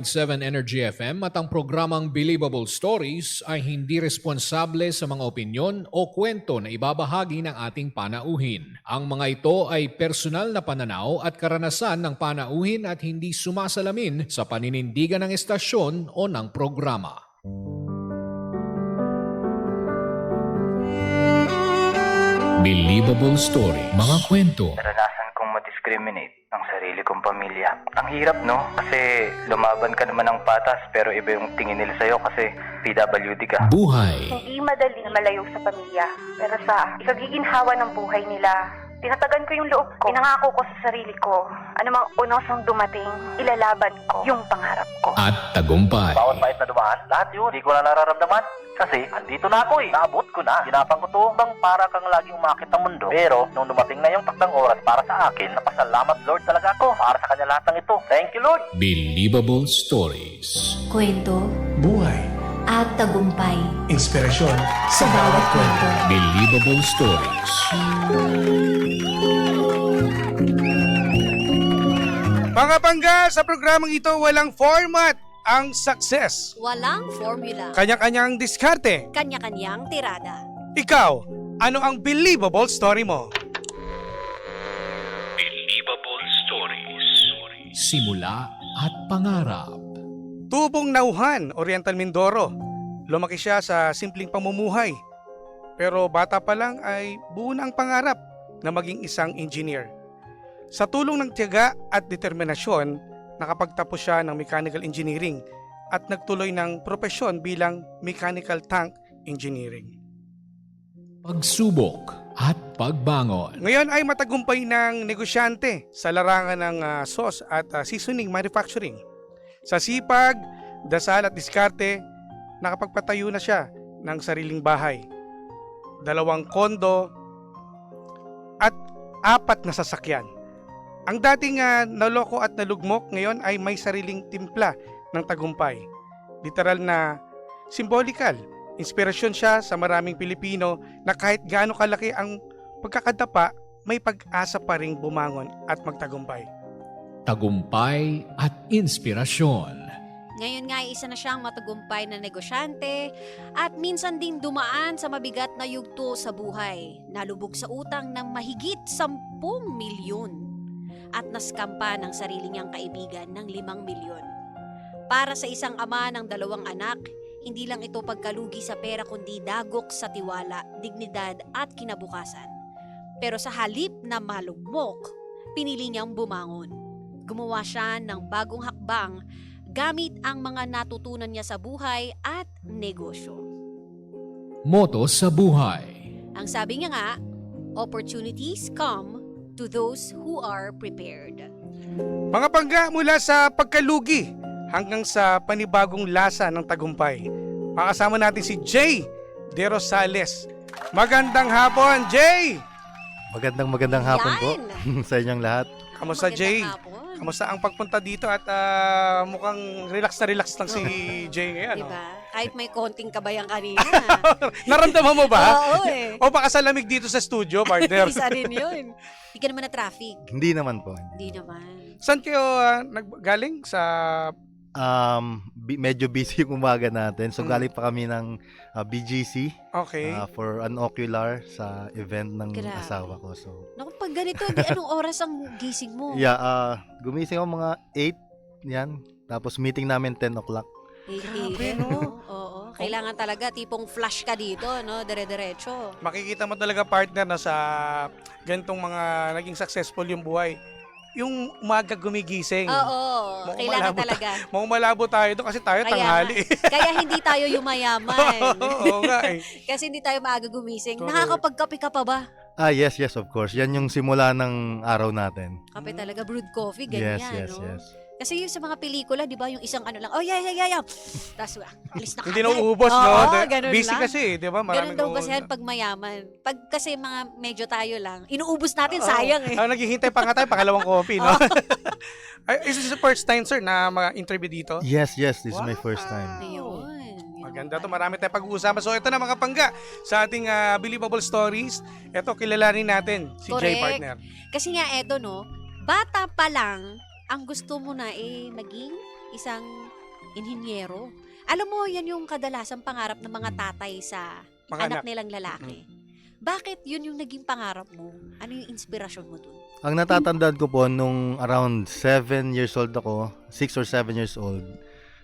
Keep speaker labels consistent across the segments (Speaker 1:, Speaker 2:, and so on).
Speaker 1: 7 Energy FM at ang programang Believable Stories ay hindi responsable sa mga opinyon o kwento na ibabahagi ng ating panauhin. Ang mga ito ay personal na pananaw at karanasan ng panauhin at hindi sumasalamin sa paninindigan ng estasyon o ng programa. Believable Story. Mga kwento.
Speaker 2: Naranasan kong ma-discriminate ang sarili kong pamilya. Ang hirap, no? Kasi lumaban ka naman ng patas pero iba yung tingin nila sa'yo kasi PWD ka.
Speaker 1: Buhay.
Speaker 3: Hindi madali na malayo sa pamilya. Pero sa ikagiginhawa ng buhay nila, tinatagan ko yung loob ko. Pinangako ko sa sarili ko, anumang unosang dumating, ilalaban ko yung pangarap ko.
Speaker 1: At tagumpay.
Speaker 2: Bawat pahit na dumaan, lahat yun, hindi ko na nararamdaman. Kasi, andito na ako eh. Naabot ko na. Ginapang ko to bang para kang laging umakit ng mundo. Pero, nung dumating na yung takdang oras para sa akin, napasalamat Lord talaga ako para sa kanya lahat ng ito. Thank you, Lord!
Speaker 1: Believable Stories.
Speaker 4: Kwento
Speaker 5: Buhay.
Speaker 4: at tagumpay
Speaker 5: Inspirasyon sa bawat kwento.
Speaker 1: Believable Stories.
Speaker 5: Mga pangga, sa programang ito walang format ang success.
Speaker 6: Walang formula.
Speaker 5: Kanya-kanyang diskarte.
Speaker 6: Kanya-kanyang tirada.
Speaker 5: Ikaw, ano ang believable story mo?
Speaker 1: Believable Stories. Simula at pangarap.
Speaker 5: Tubong Nauhan, Oriental Mindoro. Lumaki siya sa simpleng pamumuhay. Pero bata pa lang ay buo na ang pangarap na maging isang engineer. Sa tulong ng tiyaga at determinasyon, nakapagtapos siya ng mechanical engineering at nagtuloy ng propesyon bilang mechanical tank engineering.
Speaker 1: Pagsubok at pagbangon.
Speaker 5: Ngayon ay matagumpay ng negosyante sa larangan ng sauce at seasoning manufacturing. Sa sipag, dasal at diskarte, nakapagpatayo na siya ng sariling bahay, 2 kondo at 4 na sasakyan. Ang dating naloko at nalugmok ngayon ay may sariling timpla ng tagumpay. Literal na symbolikal. Inspirasyon siya sa maraming Pilipino na kahit gaano kalaki ang pagkakadapa, may pag-asa pa ring bumangon at magtagumpay.
Speaker 1: Tagumpay at inspirasyon.
Speaker 6: Ngayon nga ay isa na siyang matagumpay na negosyante at minsan ding dumaan sa mabigat na yugto sa buhay. Nalubog sa utang ng mahigit 10 milyon at naskampa ng sarili niyang kaibigan ng 5 milyon. Para sa isang ama ng 2 anak, hindi lang ito pagkalugi sa pera kundi dagok sa tiwala, dignidad at kinabukasan. Pero sa halip na malugmok, pinili niyang bumangon. Gumawa siya ng bagong hakbang gamit ang mga natutunan niya sa buhay at negosyo.
Speaker 1: Moto sa buhay.
Speaker 6: Ang sabi niya nga, opportunities come to those who are prepared.
Speaker 5: Mga pangga, mula sa pagkalugi hanggang sa panibagong lasa ng tagumpay, makasama natin si Jay De Rosales. Magandang hapon, Jay!
Speaker 7: Magandang hapon po sa inyong lahat.
Speaker 5: Kamusta, Jay?
Speaker 6: Magandang hapon.
Speaker 5: Kamusta ang pagpunta dito at mukhang relax na relax lang si Jay ngayon.
Speaker 6: Diba? Kahit may konting kabayang kanina.
Speaker 5: Naramdaman mo ba?
Speaker 6: Oo eh.
Speaker 5: O baka sa lamig dito sa studio, partner?
Speaker 6: Isa rin yun. Hindi ka naman na traffic.
Speaker 7: Hindi naman po.
Speaker 6: Hindi naman.
Speaker 5: Saan kayo galing? Sa...
Speaker 7: Medyo busy yung umaga natin. So galing pa kami ng BGC
Speaker 5: Okay.
Speaker 7: for an ocular sa event ng
Speaker 6: Grabe.
Speaker 7: asawa ko. So
Speaker 6: Naku, pag ganito, di anong oras ang gising mo?
Speaker 7: yeah, gumising ako mga 8 yan. Tapos meeting namin 10 o'clock.
Speaker 5: Grabe,
Speaker 6: no?
Speaker 5: no?
Speaker 6: Oo. Kailangan talaga tipong flash ka dito, no? Dire-diretso.
Speaker 5: Makikita mo talaga, partner, na sa ganitong mga naging successful yung buhay. Yung umaga gumigising.
Speaker 6: Oo.
Speaker 5: Mukhang
Speaker 6: Kailangan
Speaker 5: malabo
Speaker 6: talaga.
Speaker 5: Mukhang malabo tayo doon kasi tayo
Speaker 6: Kaya
Speaker 5: tanghali.
Speaker 6: Kaya hindi tayo yumayaman.
Speaker 5: Oo nga eh.
Speaker 6: Kasi hindi tayo maaga gumising.
Speaker 5: Correct.
Speaker 6: Nakakapagkape ka pa ba?
Speaker 7: Yes, of course. Yan yung simula ng araw natin.
Speaker 6: Kape talaga, brewed coffee, ganyan,
Speaker 7: Yes.
Speaker 6: no? Kasi yung sa mga pelikula, di ba, yung isang ano lang, oh, yeah. Tapos, alis na
Speaker 5: Hindi
Speaker 6: kagad.
Speaker 5: naubos, no?
Speaker 6: Oo, ganun
Speaker 5: Busy
Speaker 6: lang.
Speaker 5: kasi, di ba?
Speaker 6: Ganun daw kasi
Speaker 5: uubos.
Speaker 6: yan pag mayaman. Pag kasi mga medyo tayo lang, inuubos natin, sayang eh.
Speaker 5: Naghihintay pa nga tayo, pangalawang coffee, no? Ay, is this the first time, sir, na ma-interview dito?
Speaker 7: Yes. This is my first time.
Speaker 6: Ayun.
Speaker 5: Maganda to, marami tayong pag-uusapan. So ito na mga pangga sa ating Believable Stories. Ito, kilalanin natin si Jay,
Speaker 6: Correct.
Speaker 5: partner.
Speaker 6: Kasi nga eto, no, bata pa lang, ang gusto mo na maging isang inhinyero. Alam mo, yan yung kadalasang pangarap ng mga tatay sa
Speaker 5: Mga
Speaker 6: anak
Speaker 5: anak.
Speaker 6: nilang lalaki. Bakit yun yung naging pangarap mo? Ano yung inspirasyon mo dun?
Speaker 7: Ang natatandaan ko po nung around 7 years old ako, 6 or 7 years old,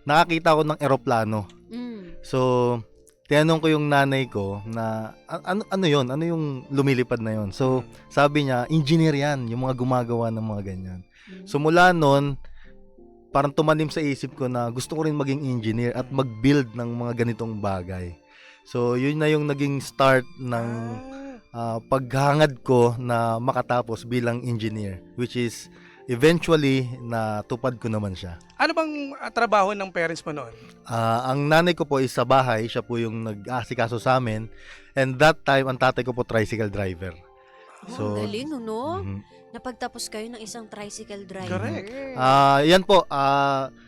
Speaker 7: nakakita ko ng eroplano.
Speaker 6: Mm.
Speaker 7: So, tinanong ko yung nanay ko na ano yun? Ano yung lumilipad na yun? So, sabi niya, engineer yan, yung mga gumagawa ng mga ganyan. So, mula nun, parang tumanim sa isip ko na gusto ko rin maging engineer at mag-build ng mga ganitong bagay. So, yun na yung naging start ng paghangad ko na makatapos bilang engineer, which is eventually natupad ko naman siya.
Speaker 5: Ano bang trabaho ng parents mo noon?
Speaker 7: Ang nanay ko po is sa bahay, siya po yung nag-aasikaso sa amin. And that time, ang tatay ko po tricycle driver.
Speaker 6: So, galing, no?
Speaker 7: Mhm.
Speaker 6: Napagtapos kayo ng isang tricycle driver.
Speaker 5: Correct.
Speaker 7: Yan po,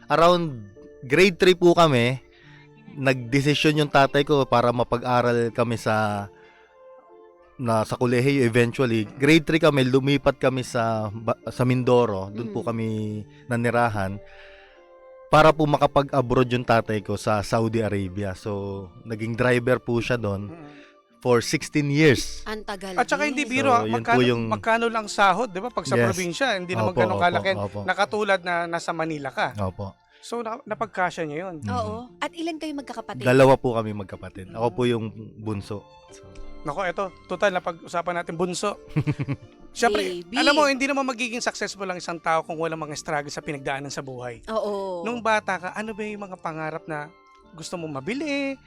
Speaker 7: around grade 3 po kami, nagdesisyon yung tatay ko para mapag-aral kami sa kolehiyo eventually. Grade 3 kami, lumipat kami sa Mindoro, doon po kami nanirahan para po makapag-abroad yung tatay ko sa Saudi Arabia. So, naging driver po siya doon for 16 years.
Speaker 6: Ang tagal.
Speaker 5: At saka hindi
Speaker 6: din.
Speaker 5: biro,
Speaker 7: So, yun po yung-
Speaker 5: magkano lang sahod, di ba? Pag sa
Speaker 7: Yes.
Speaker 5: probinsya, hindi naman
Speaker 7: Opo,
Speaker 5: ganun
Speaker 7: opo,
Speaker 5: kalaki.
Speaker 7: opo.
Speaker 5: Nakatulad na nasa Manila ka.
Speaker 7: Opo.
Speaker 5: So, napagkasya niya yun.
Speaker 6: Oo. At ilan kayo magkakapatid?
Speaker 7: Dalawa po kami magkapatid. Ako po yung bunso. So,
Speaker 5: Nako, eto, total, napag-usapan natin bunso. Siyempre,
Speaker 6: Baby.
Speaker 5: alam mo, hindi naman magiging successful ang isang tao kung walang mga struggle sa pinagdaanan sa buhay.
Speaker 6: Oo.
Speaker 5: Nung bata ka, ano ba yung mga pangarap na gusto mong mabili?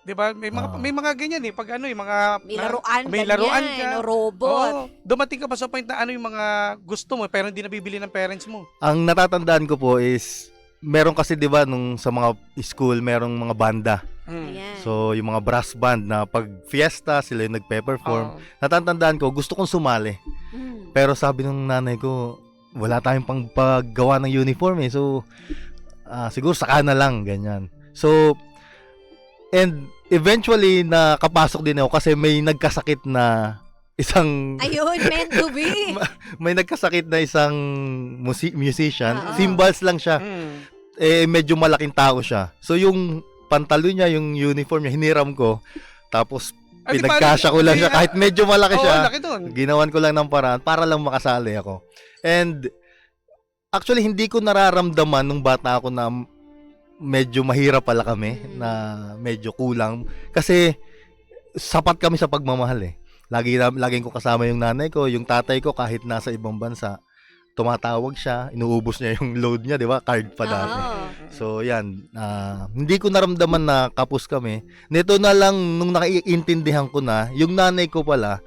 Speaker 5: 'Di ba? May mga ganyan eh, pag ano, yung mga
Speaker 6: May laruan,
Speaker 5: may
Speaker 6: ganyan,
Speaker 5: laruan ka.
Speaker 6: no, robot.
Speaker 5: Oo, dumating ka ba sa point na ano yung mga gusto mo pero hindi nabibili ng parents mo?
Speaker 7: ang natatandaan ko po is, meron kasi 'di ba nung sa mga school, merong mga banda.
Speaker 6: Ayan.
Speaker 7: So, yung mga brass band na pag fiesta, sila yung nagpe-perform.
Speaker 5: Oo.
Speaker 7: Natatandaan ko, gusto kong sumali.
Speaker 6: Mm.
Speaker 7: Pero sabi ng nanay ko, wala tayong pang paggawa ng uniform eh. So, siguro saka na lang, ganyan. So, and eventually, nakapasok din ako kasi may nagkasakit na isang...
Speaker 6: Ayun, meant to be.
Speaker 7: may nagkasakit na isang musician.
Speaker 6: Oo.
Speaker 7: Cymbals lang siya.
Speaker 5: Mm.
Speaker 7: Medyo malaking tao siya. So, yung pantalon niya, yung uniform niya, hiniram ko. Tapos,
Speaker 5: Ay, di
Speaker 7: pinagkasya ko lang siya. Kahit medyo malaki
Speaker 5: Oo,
Speaker 7: siya,
Speaker 5: laki dun.
Speaker 7: ginawan ko lang ng paraan para lang makasali ako. And, actually, hindi ko nararamdaman nung bata ako na medyo mahirap pala kami, na medyo kulang. Kasi, sapat kami sa pagmamahal eh. Laging ko kasama yung nanay ko, yung tatay ko kahit nasa ibang bansa, tumatawag siya, inuubos niya yung load niya, di ba? Card pa dati.
Speaker 6: Oo.
Speaker 7: So, yan. Hindi ko naramdaman na kapos kami. Nito na lang, nung naiintindihan ko na, yung nanay ko pala,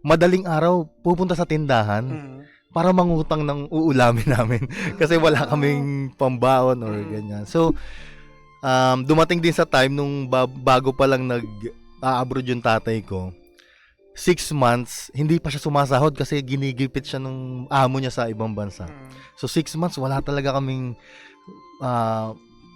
Speaker 7: madaling araw, pupunta sa tindahan
Speaker 5: Mm.
Speaker 7: para mangutang ng uulamin namin. Kasi wala kaming pambaon or ganyan. So, dumating din sa time nung bago pa lang nag-abroad yung tatay ko, 6 months, hindi pa siya sumasahod kasi ginigipit siya nung amo niya sa ibang bansa. So 6 months, wala talaga kaming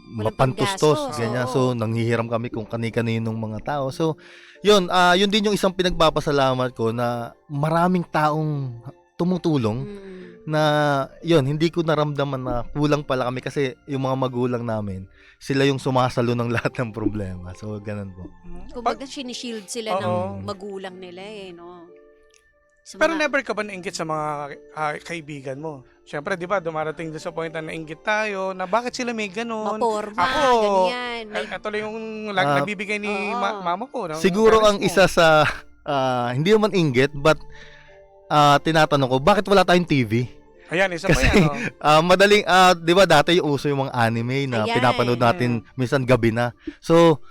Speaker 7: mapantustos,
Speaker 6: panggastos,
Speaker 7: ganyan.
Speaker 6: oo.
Speaker 7: So nanghihiram kami kung kani-kaninong mga tao. So yun, yun din yung isang pinagpapasalamat ko na maraming taong tumutulong
Speaker 6: Mm.
Speaker 7: na yun, hindi ko naramdaman na kulang pala kami kasi yung mga magulang namin, sila yung sumasalo ng lahat ng problema. So ganun po.
Speaker 6: Kumbaga, sinishield sila ng
Speaker 5: Oo.
Speaker 6: magulang nila eh, no? Sa
Speaker 5: Pero
Speaker 6: mga-
Speaker 5: never ka ba nainggit sa mga kaibigan mo? Siyempre, di ba, dumarating din sa point na nainggit tayo na bakit sila may ganon?
Speaker 6: maporma,
Speaker 5: Ako,
Speaker 6: ganyan. May,
Speaker 5: Ito lang yung
Speaker 7: Ah,
Speaker 5: nabibigay ni
Speaker 6: Oo.
Speaker 5: mama ko. ng
Speaker 7: Siguro ang
Speaker 5: parents mo.
Speaker 7: isa sa hindi naman inggit but tinatanong ko, bakit wala tayong TV?
Speaker 5: Ayan, isa pa
Speaker 7: Kasi,
Speaker 5: yan. Oh.
Speaker 7: Madaling, 'di ba dati yung uso yung mga anime na
Speaker 6: Ayan.
Speaker 7: pinapanood natin minsan gabi na. So,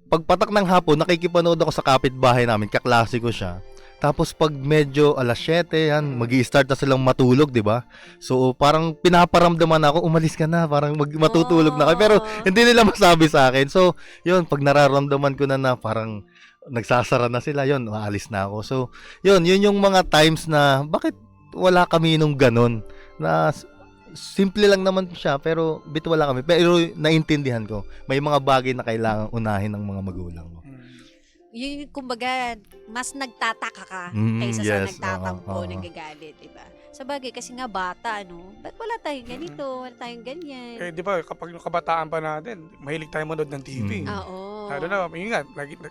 Speaker 7: pagpatak ng hapon, nakikipanood ako sa kapitbahay namin, kaklase ko siya. Tapos pag medyo alas 7, yan, magi-start na silang matulog, 'di ba? So, parang pinaparamdaman ako, umalis ka na, parang matutulog na kayo. Pero hindi nila masabi sa akin. So, 'yun, pag nararamdaman ko na parang nagsasara na sila, 'yun, aalis na ako. So, 'yun yung mga times na bakit wala kami nung ganun na simple lang naman siya pero wala kami, pero naintindihan ko may mga bagay na kailangang unahin ng mga magulang mo.
Speaker 6: yun, kumbaga, mas nagtataka ka
Speaker 7: Mm,
Speaker 6: kaysa sa
Speaker 7: yes,
Speaker 6: nagtatampo,
Speaker 7: oo.
Speaker 6: nagagalit, diba? Sa bagay, kasi nga bata, ano? Ba't wala tayong ganito? Wala tayong ganyan?
Speaker 5: Eh, di ba, kapag yung kabataan pa natin, mahilig tayo manood ng TV.
Speaker 6: Oo.
Speaker 5: Lalo na, yun nga,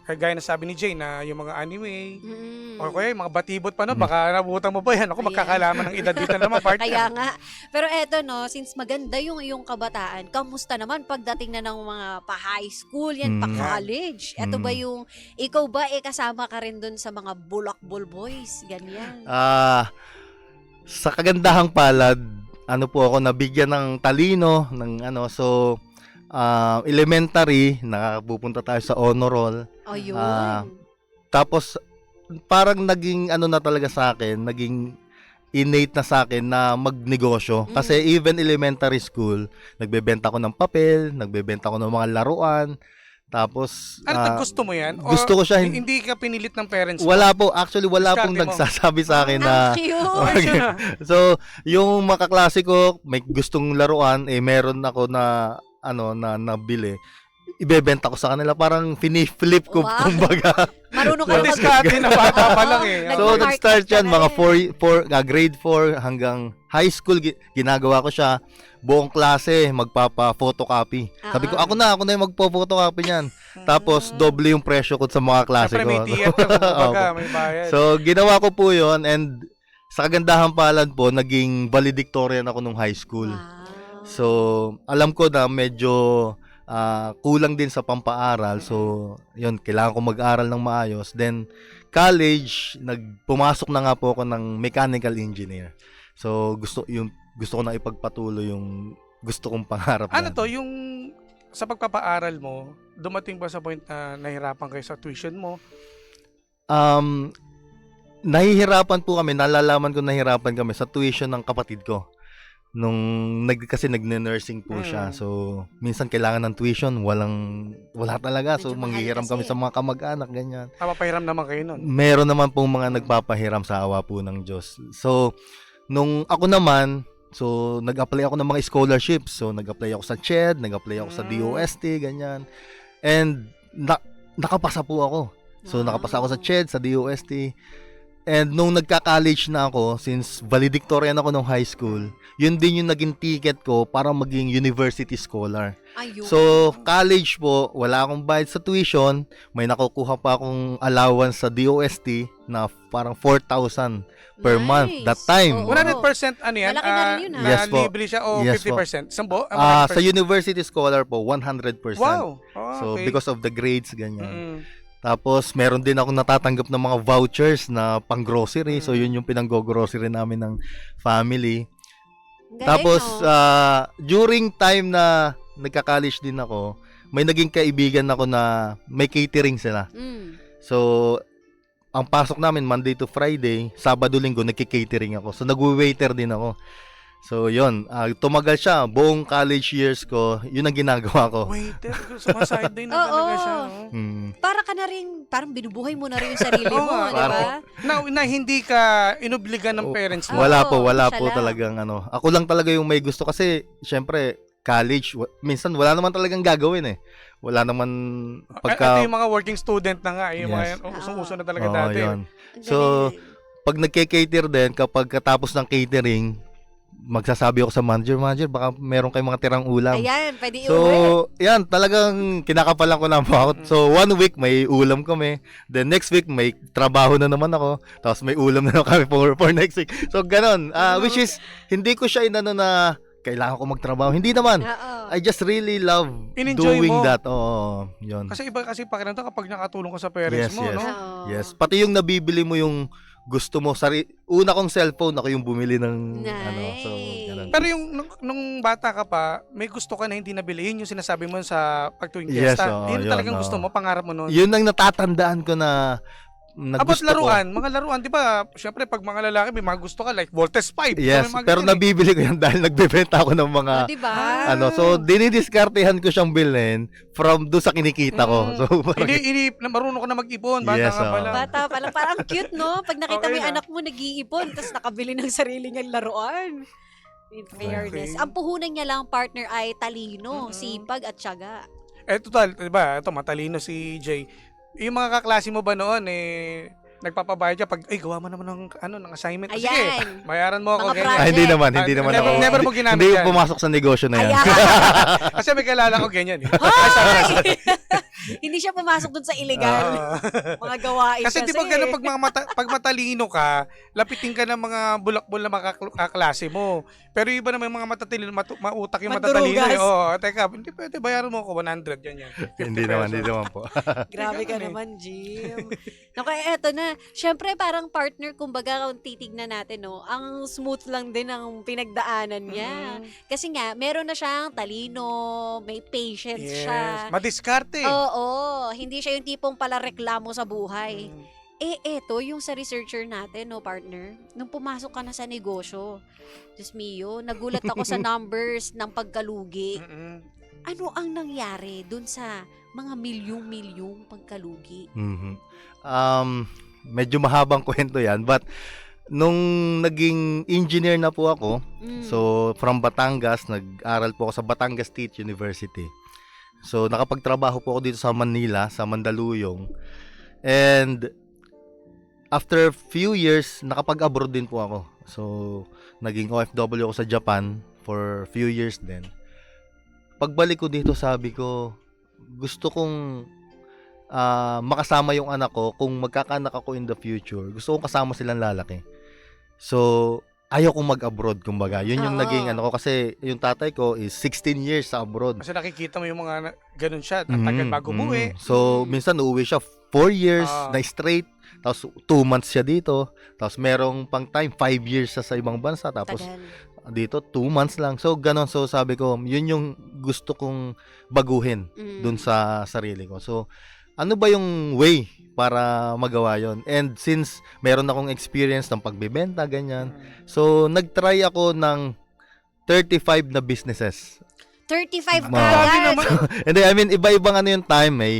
Speaker 5: kagaya na sabi ni Jay na yung mga anime,
Speaker 6: Mm.
Speaker 5: o kaya yung mga batibot pa no, baka nabutan mo ba yan? Ako, magkakalaman ng edad dito naman, partner.
Speaker 6: Kaya nga. Pero eto no, since maganda yung iyong kabataan, kamusta naman pagdating na ng mga pa-high school, yan, pa-college? Eto ba yung, ikaw ba kasama ka rin dun sa mga bulakbol boys? Ganyan.
Speaker 7: Sa kagandahang palad, ano po ako, nabigyan ng talino, ng ano, so, elementary, nakapupunta tayo sa honor roll.
Speaker 6: O yun.
Speaker 7: Tapos, parang naging ano na talaga sa akin, naging innate na sa akin na magnegosyo. Kasi even elementary school, nagbebenta ko ng papel, nagbebenta ko ng mga laruan. Tapos,
Speaker 5: Ano, gusto mo yan? O
Speaker 7: gusto ko siya.
Speaker 5: Hindi ka pinilit ng parents mo?
Speaker 7: Wala po, actually wala
Speaker 5: Diskarte
Speaker 7: pong
Speaker 5: mo.
Speaker 7: nagsasabi sa akin na
Speaker 6: Ang cute.
Speaker 7: so, yung mga kaklase ko, may gustong laruan, meron ako na ano na nabili. Ibebenta ko sa kanila, parang fini-flip ko
Speaker 6: Wow.
Speaker 7: kumbaga.
Speaker 6: Marunong ka
Speaker 5: So, diskarte na bata pa lang eh.
Speaker 7: So,
Speaker 6: Nagma-market
Speaker 7: nag-start
Speaker 6: ka
Speaker 7: yan,
Speaker 6: na
Speaker 7: mga
Speaker 6: rin.
Speaker 7: grade 4 hanggang high school, ginagawa ko siya. Buong klase, magpapa-photocopy. Sabi ko, ako na yung magpo-photocopy niyan. Tapos, doble yung presyo ko sa mga klase
Speaker 5: Siyempre,
Speaker 7: ko.
Speaker 5: may tiyat ka, kumbaga, may bayad.
Speaker 7: So, ginawa ko po yon, and sa kagandahan palad po, naging valedictorian ako nung high school.
Speaker 6: Wow.
Speaker 7: So, alam ko na medyo kulang din sa pampaaral. So, yun, kailangan ko mag-aral ng maayos. Then, college, pumasok na nga po ako ng mechanical engineer. So, gusto ko na ipagpatuloy yung gusto kong pangarap.
Speaker 5: Ano
Speaker 7: na.
Speaker 5: to, yung sa pagpapaaral mo, dumating ba sa point na nahirapan kayo sa tuition mo?
Speaker 7: Nahihirapan po kami, nalalaman ko nahihirapan kami sa tuition ng kapatid ko. Kasi nagne-nursing po siya. So, minsan kailangan ng tuition, wala talaga. So,
Speaker 6: Medyo mahal
Speaker 7: manghihiram kami
Speaker 6: kasi.
Speaker 7: sa mga kamag-anak, ganyan.
Speaker 5: Papahiram naman kayo nun.
Speaker 7: Meron naman pong mga nagpapahiram sa awa po ng Diyos. So, nung ako naman, so, nag-apply ako ng mga scholarships. So, nag-apply ako sa CHED, nag-apply ako sa DOST, ganyan. And, nakapasa po ako. So,
Speaker 6: Wow.
Speaker 7: nakapasa ako sa CHED, sa DOST. And nung nagka-college na ako, since valedictorian ako nung high school, yun din yung naging ticket ko para maging university scholar.
Speaker 6: Ayun.
Speaker 7: So, college po, wala akong bayad sa tuition, may nakukuha pa akong allowance sa DOST na parang 4,000 per month that time.
Speaker 6: Oo.
Speaker 5: 100% ano yan?
Speaker 6: Malaki na rin yun, ha?
Speaker 5: Na
Speaker 7: Yes po.
Speaker 5: libre siya o
Speaker 7: Yes po.
Speaker 5: 50%? Sambo?
Speaker 7: Sa university scholar po, 100%.
Speaker 5: Wow! Oh,
Speaker 7: So,
Speaker 5: okay.
Speaker 7: because of the grades, ganyan.
Speaker 5: Mm-mm.
Speaker 7: Tapos, meron din ako natatanggap ng mga vouchers na pang-grocery. So, yun yung pinang-grocery namin ng family.
Speaker 6: Galing,
Speaker 7: Tapos,
Speaker 6: no?
Speaker 7: during time na nagka-college din ako, may naging kaibigan ako na may catering sila.
Speaker 6: Mm.
Speaker 7: So, ang pasok namin Monday to Friday, Sabado, Linggo, nagki-catering ako. So, nagwe-waiter din ako. So, yun. Tumagal siya. Buong college years ko, yun ang ginagawa ko.
Speaker 5: Waiter, sumaside din na
Speaker 6: Oo.
Speaker 5: talaga siya. No?
Speaker 6: Para ka na rin, parang binubuhay mo na rin yung sarili mo,
Speaker 5: Oo nga.
Speaker 6: di ba?
Speaker 5: Na hindi ka inubligan ng parents mo.
Speaker 7: Wala po,
Speaker 6: Oo,
Speaker 7: wala
Speaker 6: siya
Speaker 7: po
Speaker 6: lang.
Speaker 7: talagang ano. Ako lang talaga yung may gusto kasi, syempre, college, minsan wala naman talagang gagawin eh. Wala naman
Speaker 5: Ito yung mga working student na nga. Yung
Speaker 7: Yes.
Speaker 5: mga usong-uso na talaga
Speaker 7: Oo,
Speaker 5: dati.
Speaker 7: yun.
Speaker 6: Ang
Speaker 7: So,
Speaker 6: galing.
Speaker 7: pag nagke-cater din, kapag katapos ng catering, magsasabi ako sa manager, baka meron kayong mga tirang ulam.
Speaker 6: Ayan, pwede
Speaker 7: So,
Speaker 6: iuwi.
Speaker 7: yan, talagang kinakapalan ko na po ako. So, 1 week may ulam kami. Then next week may trabaho na naman ako. Tapos may ulam na naman kami for next week. So, ganun. Which is, hindi ko siya inano na kailangan ko magtrabaho. Hindi naman.
Speaker 6: Oo.
Speaker 7: I just really love
Speaker 5: In-enjoy
Speaker 7: doing
Speaker 5: mo.
Speaker 7: that. Oo, yun.
Speaker 5: Kasi iba kasi pakiramdam kapag nakatulong ka sa parents
Speaker 7: Yes,
Speaker 5: mo,
Speaker 7: yes.
Speaker 5: no?
Speaker 6: Oo.
Speaker 7: Yes, pati yung nabibili mo yung gusto mo. Una kong cellphone, ako yung bumili ng ano. So, ganun.
Speaker 5: Pero yung nung bata ka pa, may gusto ka na hindi nabili. Yun yung sinasabi mo sa pagtuwing
Speaker 7: Yes,
Speaker 5: fiesta.
Speaker 7: oo,
Speaker 5: Yun
Speaker 7: yun,
Speaker 5: talagang
Speaker 7: oo.
Speaker 5: gusto mo, pangarap mo nun.
Speaker 7: Yun ang natatandaan ko na
Speaker 5: About
Speaker 7: gusto ko.
Speaker 5: laruan, mga laruan, di ba? Siyempre, pag mga lalaki, may mga gusto ka, like Voltes 5.
Speaker 7: Yes,
Speaker 5: So, may mga
Speaker 7: pero
Speaker 5: ganyan eh.
Speaker 7: nabibili ko yan dahil nagbebenta ako ng mga
Speaker 6: O, di ba?
Speaker 7: so dinidiskartehan ko siyang bilhin from do sa kinikita ko. So parang,
Speaker 5: Marunong ka na mag-ipon, bata
Speaker 7: Yes,
Speaker 5: ka
Speaker 7: oo.
Speaker 5: pa lang.
Speaker 6: Bata pa lang. Parang cute, no? Pag nakita mo
Speaker 5: Okay
Speaker 6: yung
Speaker 5: na.
Speaker 6: anak mo nag-iipon, tapos nakabili ng sarili niyang laruan. In fairness.
Speaker 5: Okay.
Speaker 6: Ang puhunan niya lang, partner, ay talino,
Speaker 5: Mm-mm.
Speaker 6: sipag, at tiyaga.
Speaker 5: Total, di ba? Ito, matalino si Jay. Yung mga kaklase mo ba noon, nagpapabayad siya pag, gawa mo naman ng assignment. Sige,
Speaker 6: Ayan.
Speaker 5: bayaran mo ako,
Speaker 6: Mga
Speaker 5: ganyan.
Speaker 6: project.
Speaker 7: Hindi naman ako.
Speaker 5: Never mo ginamit
Speaker 7: Hindi
Speaker 5: yan.
Speaker 7: ko pumasok sa negosyo na yan.
Speaker 6: Ayan.
Speaker 5: Kasi may kilala ko ganyan.
Speaker 6: Hoy! Hindi siya pumasok dun sa illegal.
Speaker 5: Ah.
Speaker 6: Mga gawain
Speaker 5: Kasi di ba gano'n pag matalino ka, lapitin ka ng mga bulak-bul na kaklase mo. Pero iba naman yung mga matatalino, mautak yung matatalino.
Speaker 6: Madurugas.
Speaker 5: Oo, teka, hindi pwede, bayaran mo ako 100, ganyan. 50
Speaker 7: Hindi naman po.
Speaker 6: Grabe ka
Speaker 5: Ganun eh.
Speaker 6: naman, Jim. Naku, eto na. Siyempre, parang partner, kumbaga, kung titignan natin, no, ang smooth lang din ang pinagdaanan niya. Kasi nga, meron na siyang talino, may patience siya.
Speaker 5: Madiskarte.
Speaker 6: Oo, hindi siya yung tipong pala reklamo sa buhay.
Speaker 5: Mm.
Speaker 6: Eto, yung sa researcher natin, no, partner, nung pumasok ka na sa negosyo, Diyos mio, nagulat ako sa numbers ng pagkalugi.
Speaker 5: Mm-mm.
Speaker 6: Ano ang nangyari dun sa mga milyong-milyong pagkalugi?
Speaker 7: Mhm. Medyo mahabang kwento yan, but nung naging engineer na po ako, so from Batangas, nag-aral po ako sa Batangas State University. So nakapagtrabaho po ako dito sa Manila, sa Mandaluyong. And after few years, nakapag-abroad din po ako. So naging OFW ako sa Japan for few years din. Pagbalik ko dito, sabi ko, gusto kong makasama yung anak ko kung magkakanak ako in the future. Gusto kong kasama silang lalaki. So, ayaw kong mag-abroad, kumbaga. Yun yung
Speaker 6: Oo.
Speaker 7: naging ano ko. Kasi yung tatay ko is 16 years sa abroad.
Speaker 5: Kasi nakikita mo yung mga ganun siya, ang tagal bago umuwi.
Speaker 7: So, minsan uuwi siya 4 years na straight. Tapos 2 months siya dito. Tapos merong pang time 5 years siya sa ibang bansa. Tapos
Speaker 6: Tagal.
Speaker 7: dito 2 months lang. So, ganon. So, sabi ko, yun yung gusto kong baguhin dun sa sarili ko. So, ano ba yung way para magawa yon? And since meron akong experience ng pagbebenta, ganyan. So, nag-try ako ng 35 na businesses.
Speaker 6: 35
Speaker 7: Ma-
Speaker 6: agad.
Speaker 7: And then, I mean, iba-ibang ano yung time. May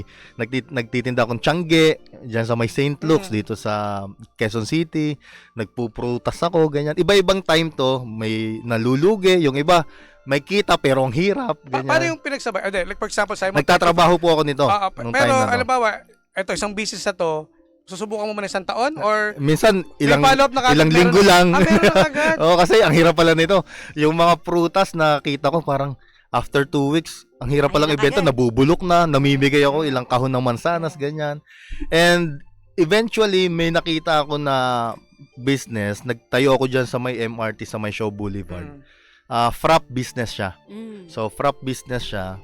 Speaker 7: nagtitinda akong tiyangge dyan sa may St. Luke's dito sa Quezon City. Nagpuprutas ako, ganyan. Iba-ibang time to. May nalulugi. Yung iba, may kita pero ang hirap. Ganyan.
Speaker 5: Paano yung pinagsabay? Like for example, Simon,
Speaker 7: Nagtatrabaho po ako nito.
Speaker 5: pero
Speaker 7: nung time na to.
Speaker 5: halimbawa, eto isang business na to, susubukan mo muna isang taon or
Speaker 7: Minsan,
Speaker 5: may follow-up na kagad?
Speaker 7: ilang
Speaker 5: Meron
Speaker 7: linggo
Speaker 5: na-
Speaker 7: lang.
Speaker 5: meron na kagad.
Speaker 7: Oo, kasi ang hirap pala nito. Yung mga prutas na kita ko parang after 2 weeks, ang hirap
Speaker 6: Ay,
Speaker 7: palang
Speaker 6: na
Speaker 7: ibenta,
Speaker 6: kagad.
Speaker 7: nabubulok na, namimigay ako ilang kahon ng mansanas, ganyan. And eventually, may nakita ako na business, nagtayo ako dyan sa may MRT, sa may Shaw Boulevard. Frap business siya. So, frap business siya.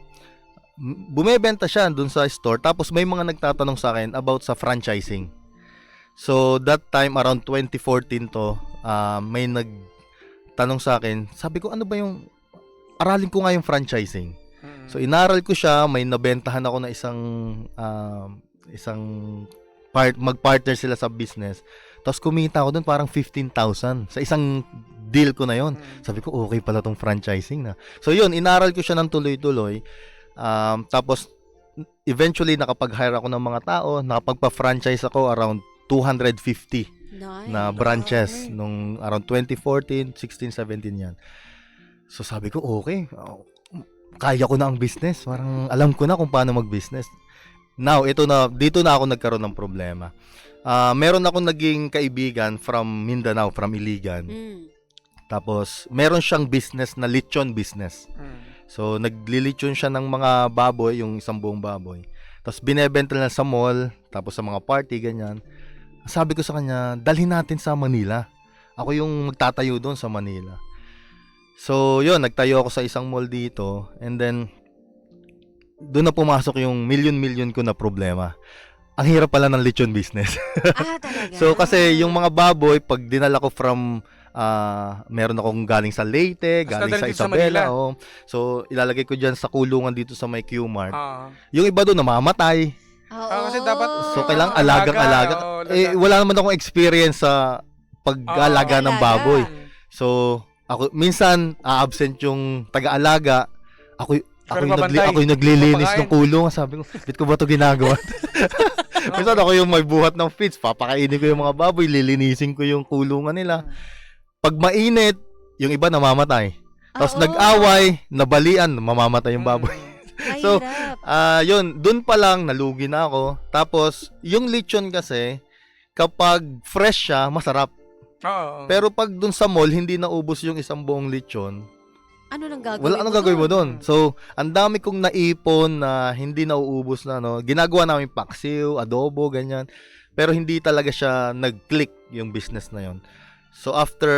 Speaker 7: Bumebenta siya dun sa store, tapos may mga nagtatanong sa akin about sa franchising. So, that time, around 2014 to, may nagtanong sa akin, sabi ko, ano ba yung, aralin ko nga yung franchising. So, inaral ko siya, may nabentahan ako na magpartner sila sa business. Tapos kumita ako dun parang 15,000 sa isang deal ko na yon. Sabi ko, okay pala tong franchising na. So, yun, inaral ko siya ng tuloy-tuloy. Tapos, eventually, nakapag-hire ako ng mga tao, nakapagpa-franchise ako around 250
Speaker 6: Nice.
Speaker 7: na branches nung around 2014, 16, 17 yan. So sabi ko, okay, kaya ko na ang business. Parang alam ko na kung paano mag-business. Now, dito na ako nagkaroon ng problema. Meron akong naging kaibigan from Mindanao, from Iligan. Tapos, meron siyang business na lechon business. So, naglilitsyon siya ng mga baboy, yung isang buong baboy. Tapos, binebenta na sa mall, tapos sa mga party, ganyan. Sabi ko sa kanya, dalhin natin sa Manila. Ako yung magtatayo doon sa Manila. So, yun, nagtayo ako sa isang mall dito. And then, doon na pumasok yung million ko na problema. Ang hirap pala ng lechon business.
Speaker 6: Talaga?
Speaker 7: So, kasi yung mga baboy, pag dinala ko from meron akong galing sa Leyte,
Speaker 5: Tapos
Speaker 7: galing
Speaker 5: nadala
Speaker 7: sa
Speaker 5: dito sa
Speaker 7: Isabela.
Speaker 5: Manila.
Speaker 7: Oh. So, ilalagay ko dyan sa kulungan dito sa may Q-Mart.
Speaker 5: Ah.
Speaker 7: Yung iba doon namamatay.
Speaker 6: Oo.
Speaker 5: Kasi dapat
Speaker 7: So, kailangan alagang-alaga. Wala naman akong experience sa pag-alaga ng
Speaker 6: alaga.
Speaker 7: baboy. So, ako, minsan, a-absent yung taga-alaga. Ako yung naglilinis ng kulungan. Sabi ko, bit ko ba ito ginagawa? Minsan ako yung may buhat ng feeds. Papakainin ko yung mga baboy. Lilinisin ko yung kulungan nila. Pag mainit, yung iba namamatay. Tapos
Speaker 6: Oo.
Speaker 7: nag-away, nabalian, mamamatay yung baboy.
Speaker 6: Ay,
Speaker 7: So,
Speaker 6: hirap.
Speaker 7: yun, dun pa lang nalugi na ako. Tapos, yung lechon kasi, kapag fresh siya, masarap.
Speaker 5: Oo.
Speaker 7: Pero pag dun sa mall, hindi naubos yung isang buong lechon,
Speaker 6: Ano nang gagawin
Speaker 7: wala
Speaker 6: mo
Speaker 7: anong gagawin mo
Speaker 6: dun?
Speaker 7: doon. So, ang dami kong naipon na hindi nauubos na, no. Ginagawa namin paksiw, adobo, ganyan. Pero hindi talaga siya nag-click yung business na yon. So, after,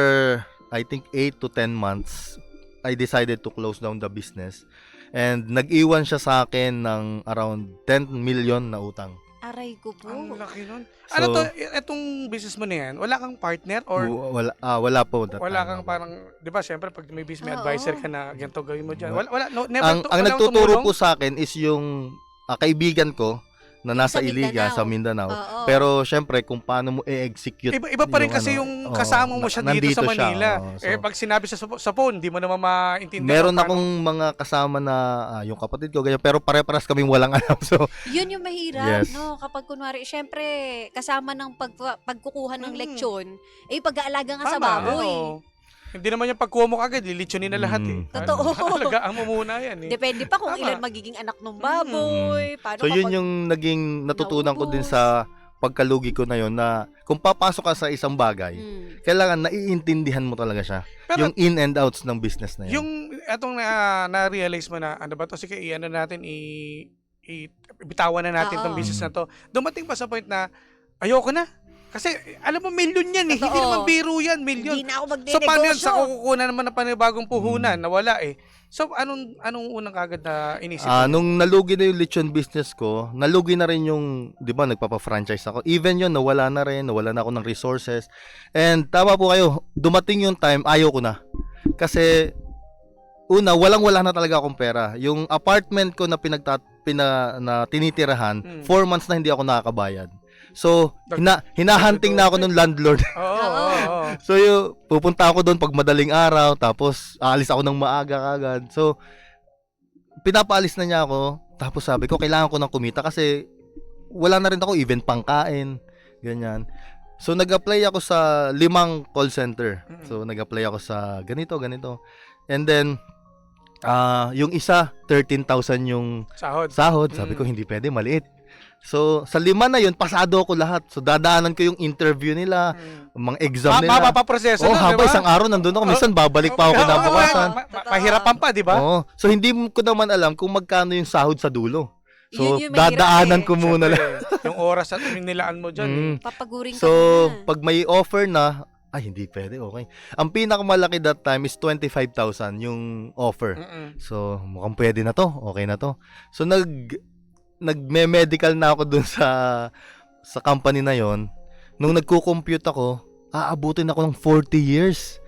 Speaker 7: I think, 8 to 10 months, I decided to close down the business. And nag-iwan siya sa akin ng around 10 million na utang.
Speaker 6: Aray ko po.
Speaker 5: Ang laki nun.
Speaker 7: So-
Speaker 5: Ano to, itong business mo na yan, wala kang partner or
Speaker 7: Wala po. that
Speaker 5: wala
Speaker 7: time.
Speaker 5: kang parang, di ba, syempre pag may business may
Speaker 6: Oo.
Speaker 5: advisor ka na ganito gawin mo dyan.
Speaker 7: Wala.
Speaker 5: Wala, no, never
Speaker 7: Ang
Speaker 5: walang
Speaker 7: nagtuturo
Speaker 5: tumulong?
Speaker 7: po sa akin is yung kaibigan ko na nasa
Speaker 6: Sa
Speaker 7: Iliga,
Speaker 6: Mindanao.
Speaker 7: sa Mindanao.
Speaker 6: Oo.
Speaker 7: Pero syempre, kung paano mo i-execute.
Speaker 5: Iba pa rin kasi yung kasama mo siya dito sa Manila.
Speaker 7: oo. So,
Speaker 5: Pag sinabi sa phone, di mo naman maintindihan.
Speaker 7: meron
Speaker 5: kung paano-
Speaker 7: akong mga kasama na yung kapatid ko, ganyan, pero pare-paras kaming walang alam. So,
Speaker 6: Yun yung mahirap,
Speaker 7: Yes.
Speaker 6: no? Kapag kunwari, syempre, kasama ng pagkukuha ng
Speaker 5: Mm.
Speaker 6: lechon, pag-aalaga nga sa
Speaker 5: Tama,
Speaker 6: baboy.
Speaker 5: oo. Hindi naman yung pagkuha mo kagad, lilitsunin na lahat eh.
Speaker 6: Totoo.
Speaker 5: Alagaan mo muna yan eh.
Speaker 6: Depende pa kung
Speaker 5: Tama.
Speaker 6: ilan magiging anak ng baboy. Paano
Speaker 7: so yun
Speaker 6: kapag-
Speaker 7: yung naging natutunan ko din
Speaker 6: naubos?
Speaker 7: sa pagkalugi ko na yun, na kung papasok ka sa isang bagay, kailangan naiintindihan mo talaga siya.
Speaker 5: Pero
Speaker 7: Yung in and outs ng business na yun.
Speaker 5: yung etong na-realize mo na, ano ba to, sige, i-ano natin, bitawan na natin
Speaker 6: Oo.
Speaker 5: tong business na to. Dumating pa sa point na, ayoko na. Kasi, alam mo, million yan eh. Hindi
Speaker 6: Totoo.
Speaker 5: naman biro yan, million.
Speaker 6: Hindi na ako
Speaker 5: So, paano yan?
Speaker 6: magde-negosyo.
Speaker 5: Sa kukunan naman ng panibagong puhunan, nawala eh. So, anong unang kagad na inisip mo?
Speaker 7: Nung nalugi na yung lechon business ko, nalugi na rin yung, di ba, nagpapa-franchise ako. Even yun, nawala na ako ng resources. And tama po kayo, dumating yung time, ayaw ko na. Kasi, una, walang-wala na talaga akong pera. Yung apartment ko na na tinitirahan, 4 months na hindi ako nakakabayad. So, hinahunting na ako ng landlord.
Speaker 5: Oo.
Speaker 7: So, pupunta ako doon pag madaling araw, tapos aalis ako ng maaga kagad. So, pinapaalis na niya ako, tapos sabi ko, kailangan ko ng kumita kasi wala na rin ako even pangkain, ganyan. So, nag-apply ako sa 5 call center. So, nag-apply ako sa ganito. And then, yung isa, 13,000 yung sahod. Sabi ko, hindi pwede, maliit. So, sa 5 na yun, pasado ako lahat. So, dadaanan ko yung interview nila, mga exam nila.
Speaker 5: Mapapaproseso
Speaker 7: Oh,
Speaker 5: na,
Speaker 7: haba isang araw nandun ako. Minsan babalik pa ako kinabukasan.
Speaker 5: Pahirapan pa, di ba?
Speaker 7: Oo. So, hindi ko naman alam kung magkano yung sahod sa dulo. So,
Speaker 6: Yun yung mahirap
Speaker 7: dadaanan
Speaker 6: eh.
Speaker 7: ko muna lang.
Speaker 5: Siyempre, yung oras at yung nilaan mo dyan.
Speaker 7: Mm.
Speaker 6: Papaguring
Speaker 7: So,
Speaker 6: ka na.
Speaker 7: pag may offer na, ay, hindi pwede, okay. Ang pinakamalaki that time is 25,000 yung offer. So, mukhang pwede na to, okay na to. So, nagme-medical na ako dun sa company na yon. Nung nagko-compute ako, aabutin ako ng 40 years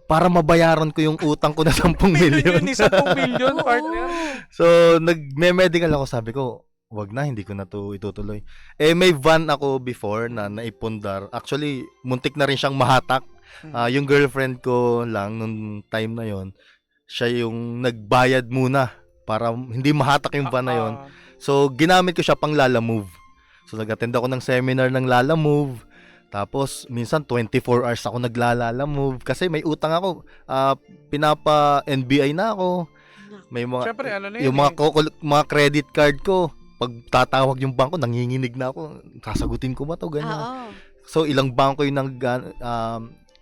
Speaker 7: para mabayaran ko yung utang ko na 10 million.
Speaker 5: Yun, 10 million,
Speaker 6: Oo.
Speaker 5: partner.
Speaker 7: So, nagme-medical ako, sabi ko, wag na, hindi ko na to itutuloy. May van ako before na naipundar. Actually, muntik na rin siyang mahatak. Yung girlfriend ko lang nung time na yon, siya yung nagbayad muna para hindi mahatak yung van na yon. So, ginamit ko siya pang Lala Move. So, nag-attend ako ng seminar ng Lala Move. Tapos, minsan 24 hours ako naglalala move. Kasi may utang ako. Pinapa-NBI na ako. May mga,
Speaker 5: Siyempre, ano na yun
Speaker 7: yung mga credit card ko. Pag tatawag yung bangko, nanginginig na ako. Sasagutin ko ba to? Ganyan.
Speaker 6: Oo.
Speaker 7: So, ilang bangko yung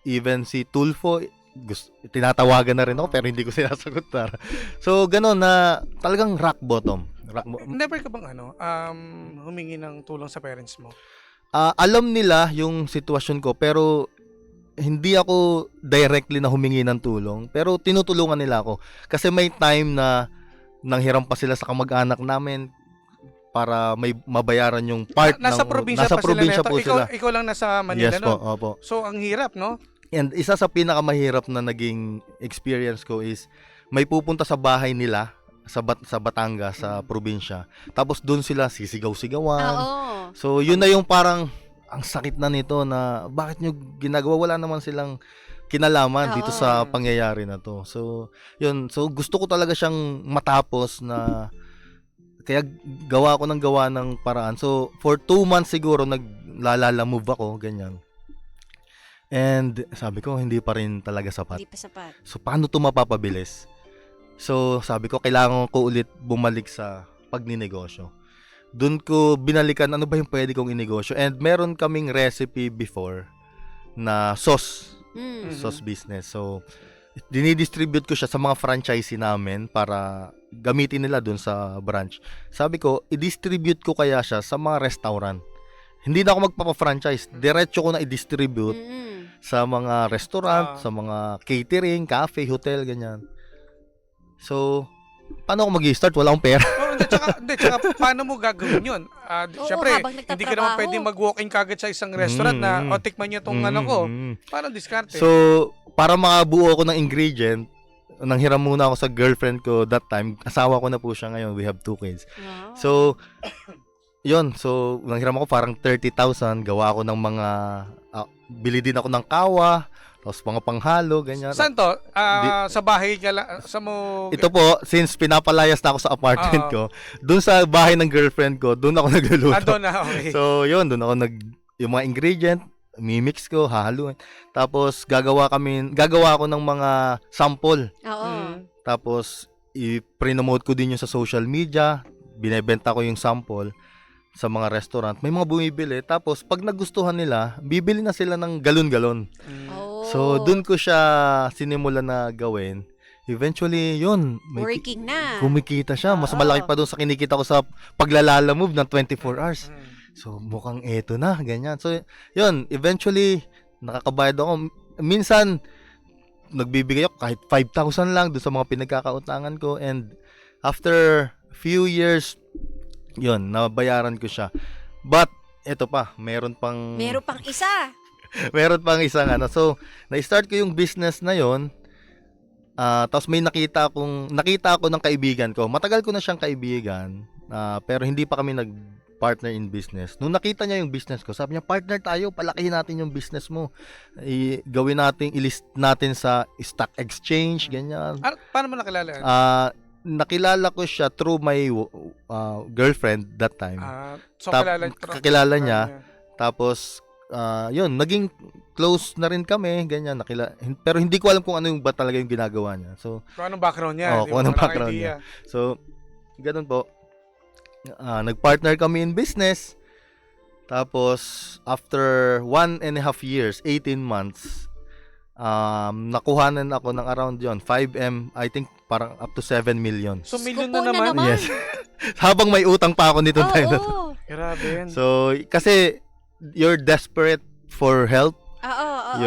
Speaker 7: even si Tulfo, tinatawagan na rin ako pero hindi ko sinasagot. So, gano'n na talagang rock bottom.
Speaker 5: Never ka bang humingi ng tulong sa parents mo?
Speaker 7: Alam nila yung sitwasyon ko pero hindi ako directly na humingi ng tulong pero tinutulungan nila ako. Kasi may time na nanghiram pa sila sa kamag-anak namin para may mabayaran yung part
Speaker 5: Nasa
Speaker 7: ng
Speaker 5: probinsya
Speaker 7: nasa
Speaker 5: pa
Speaker 7: probinsya
Speaker 5: sila.
Speaker 7: po sila.
Speaker 5: Ikaw lang nasa Manila,
Speaker 7: Yes
Speaker 5: no?
Speaker 7: po, opo.
Speaker 5: So, ang hirap, no?
Speaker 7: And isa sa pinakamahirap na naging experience ko is may pupunta sa bahay nila sa Batangas, sa probinsya. Tapos doon sila sisigaw-sigawan.
Speaker 6: Oo.
Speaker 7: So yun na yung parang ang sakit na nito na bakit nyo ginagawa, wala naman silang kinalaman dito sa pangyayari na to. So yun, so gusto ko talaga siyang matapos na kaya gawa ng paraan. So for 2 months siguro naglalala move ako, ganyan. And sabi ko, hindi pa rin talaga sapat.
Speaker 6: Hindi pa sapat.
Speaker 7: So, paano ito mapapabilis? So, sabi ko, kailangan ko ulit bumalik sa pagninegosyo. Doon ko binalikan ano ba yung pwede kong inegosyo. And meron kaming recipe before na sauce
Speaker 5: Mhm.
Speaker 7: business. So, dinidistribute ko siya sa mga franchisee namin para gamitin nila doon sa branch. Sabi ko, i-distribute ko kaya siya sa mga restaurant. Hindi na ako magpapa-franchise. Diretso ko na i-distribute sa mga restaurant, sa mga catering, cafe, hotel, ganyan. So, paano ako mag-i-start? Wala akong pera.
Speaker 5: Oh, tsaka paano mo gagawin yun?
Speaker 6: Oo,
Speaker 5: Siyempre,
Speaker 6: habang
Speaker 5: hindi ka naman
Speaker 6: nagtatrabaho.
Speaker 5: pwedeng mag-walk-in kagad sa isang restaurant na, o tikman nyo tong ano ko. Paano diskarte?
Speaker 7: So, para makabuo ako ng ingredient, nanghiram muna ako sa girlfriend ko that time. Asawa ko na po siya ngayon. We have 2 kids.
Speaker 6: Wow.
Speaker 7: So, yun. So, nanghiram ako parang 30,000. Gawa ako ng mga, bili din ako ng kawa, tapos mga panghalo, ganyan.
Speaker 5: Saan to? Sa bahay ka lang, sa mo...
Speaker 7: Ito po, since pinapalayas na ako sa apartment
Speaker 5: Oo.
Speaker 7: ko, dun sa bahay ng girlfriend ko, dun ako nagluluto.
Speaker 5: doon na, okay.
Speaker 7: So, yun, dun ako yung mga ingredient, mimix ko, hahaluin. Tapos, gagawa ako ng mga sample.
Speaker 6: Oo.
Speaker 5: Mm.
Speaker 7: Tapos, i-promote ko din yung sa social media, binebenta ko yung sample sa mga restaurant. May mga bumibili. Tapos, pag nagustuhan nila, bibili na sila ng galon-galon.
Speaker 5: Mm.
Speaker 6: Oh.
Speaker 7: So, dun ko siya sinimula na gawin. Eventually, yun.
Speaker 6: Working na.
Speaker 7: Kumikita siya. Mas
Speaker 6: Oo.
Speaker 7: malaki pa doon sa kinikita ko sa paglalala move ng 24 hours.
Speaker 5: Mm.
Speaker 7: So, mukhang eto na, ganyan. So, yun. Eventually, nakakabayad ako. Minsan, nagbibigay ako kahit 5,000 lang doon sa mga pinagkakautangan ko. And after few years, yun, nabayaran ko siya. But, eto pa, meron pang
Speaker 6: isa.
Speaker 7: meron pang isang ano. So, na-start ko yung business na yon. Tapos may nakita ako ng kaibigan ko. Matagal ko na siyang kaibigan, pero hindi pa kami nag-partner in business. Nung nakita niya yung business ko, sabi niya, partner tayo, palakihin natin yung business mo. I-list natin sa stock exchange, ganyan.
Speaker 5: Paano mo nakilala?
Speaker 7: Nakilala ko siya through my girlfriend that time.
Speaker 5: So,
Speaker 7: kakilala niya. Tapos, yun, naging close na rin kami, ganyan, pero hindi ko alam kung ano yung ba talaga yung ginagawa niya. So,
Speaker 5: Kung anong background niya.
Speaker 7: kung anong background niya. So, ganun po. Nag-partner kami in business. Tapos, after 1.5 years, 18 months, nakuhanan ako ng around yon 5M, I think parang up to 7 million.
Speaker 5: So, million
Speaker 6: Kupon
Speaker 5: na
Speaker 6: na
Speaker 5: naman.
Speaker 6: naman.
Speaker 7: Yes. Habang may utang pa ako nito time na to.
Speaker 6: Oo.
Speaker 5: Grabe yan.
Speaker 7: So, kasi you're desperate for help.
Speaker 6: Oo.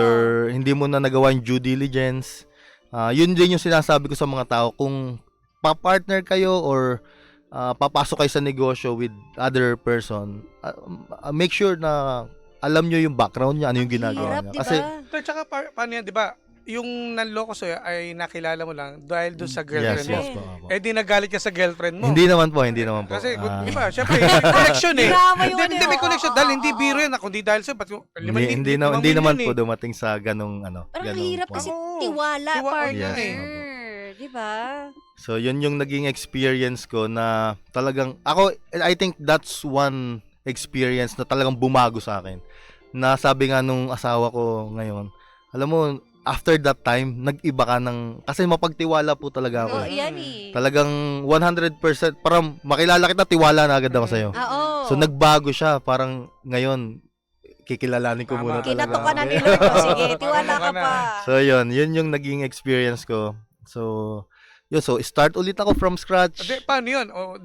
Speaker 7: Hindi mo na nagawa yung due diligence. Yun din yung sinasabi ko sa mga tao. Kung pa-partner kayo or papasok kayo sa negosyo with other person, make sure na alam nyo yung background niya, ano yung ginagawa
Speaker 6: Hirap,
Speaker 7: niya.
Speaker 6: diba?
Speaker 7: Kasi,
Speaker 5: Tsaka paano yan, di ba? Yung nanloko sa'yo ay nakilala mo lang dahil doon sa girlfriend
Speaker 7: yes,
Speaker 5: mo.
Speaker 7: yes po.
Speaker 5: Eh di nagalit ka sa girlfriend mo.
Speaker 7: Hindi naman po.
Speaker 5: Kasi, di ba, syempre, may connection eh.
Speaker 6: Drama yun
Speaker 5: Hindi, may connection. Dahil hindi biro yan. Kundi dahil sa'yo, ba't
Speaker 7: hindi naman po dumating sa ganong
Speaker 6: Parang
Speaker 7: ganong
Speaker 6: hirap
Speaker 7: point.
Speaker 6: kasi
Speaker 5: Oo.
Speaker 6: tiwala,
Speaker 5: Tiwala
Speaker 6: partner.
Speaker 7: eh.
Speaker 6: Di ba?
Speaker 7: So, yun yung naging experience ko na talagang, I think that's one experience na talagang bumago sa akin. Na sabi nga nung asawa ko ngayon, alam mo, after that time, nag-iba ka kasi mapagtiwala po talaga ako.
Speaker 6: Oo, yan eh.
Speaker 7: Talagang 100%, parang makilala kita, tiwala na agad ako sa'yo.
Speaker 6: Oo.
Speaker 7: So, nagbago siya. Parang ngayon, kikilalanin ko
Speaker 5: Tama.
Speaker 7: muna talaga.
Speaker 6: Kinatok ka na ni Lord. O, sige, tiwala ka pa.
Speaker 7: So, yun yung naging experience ko. So, start ulit ako from scratch.
Speaker 5: Paano yun? O,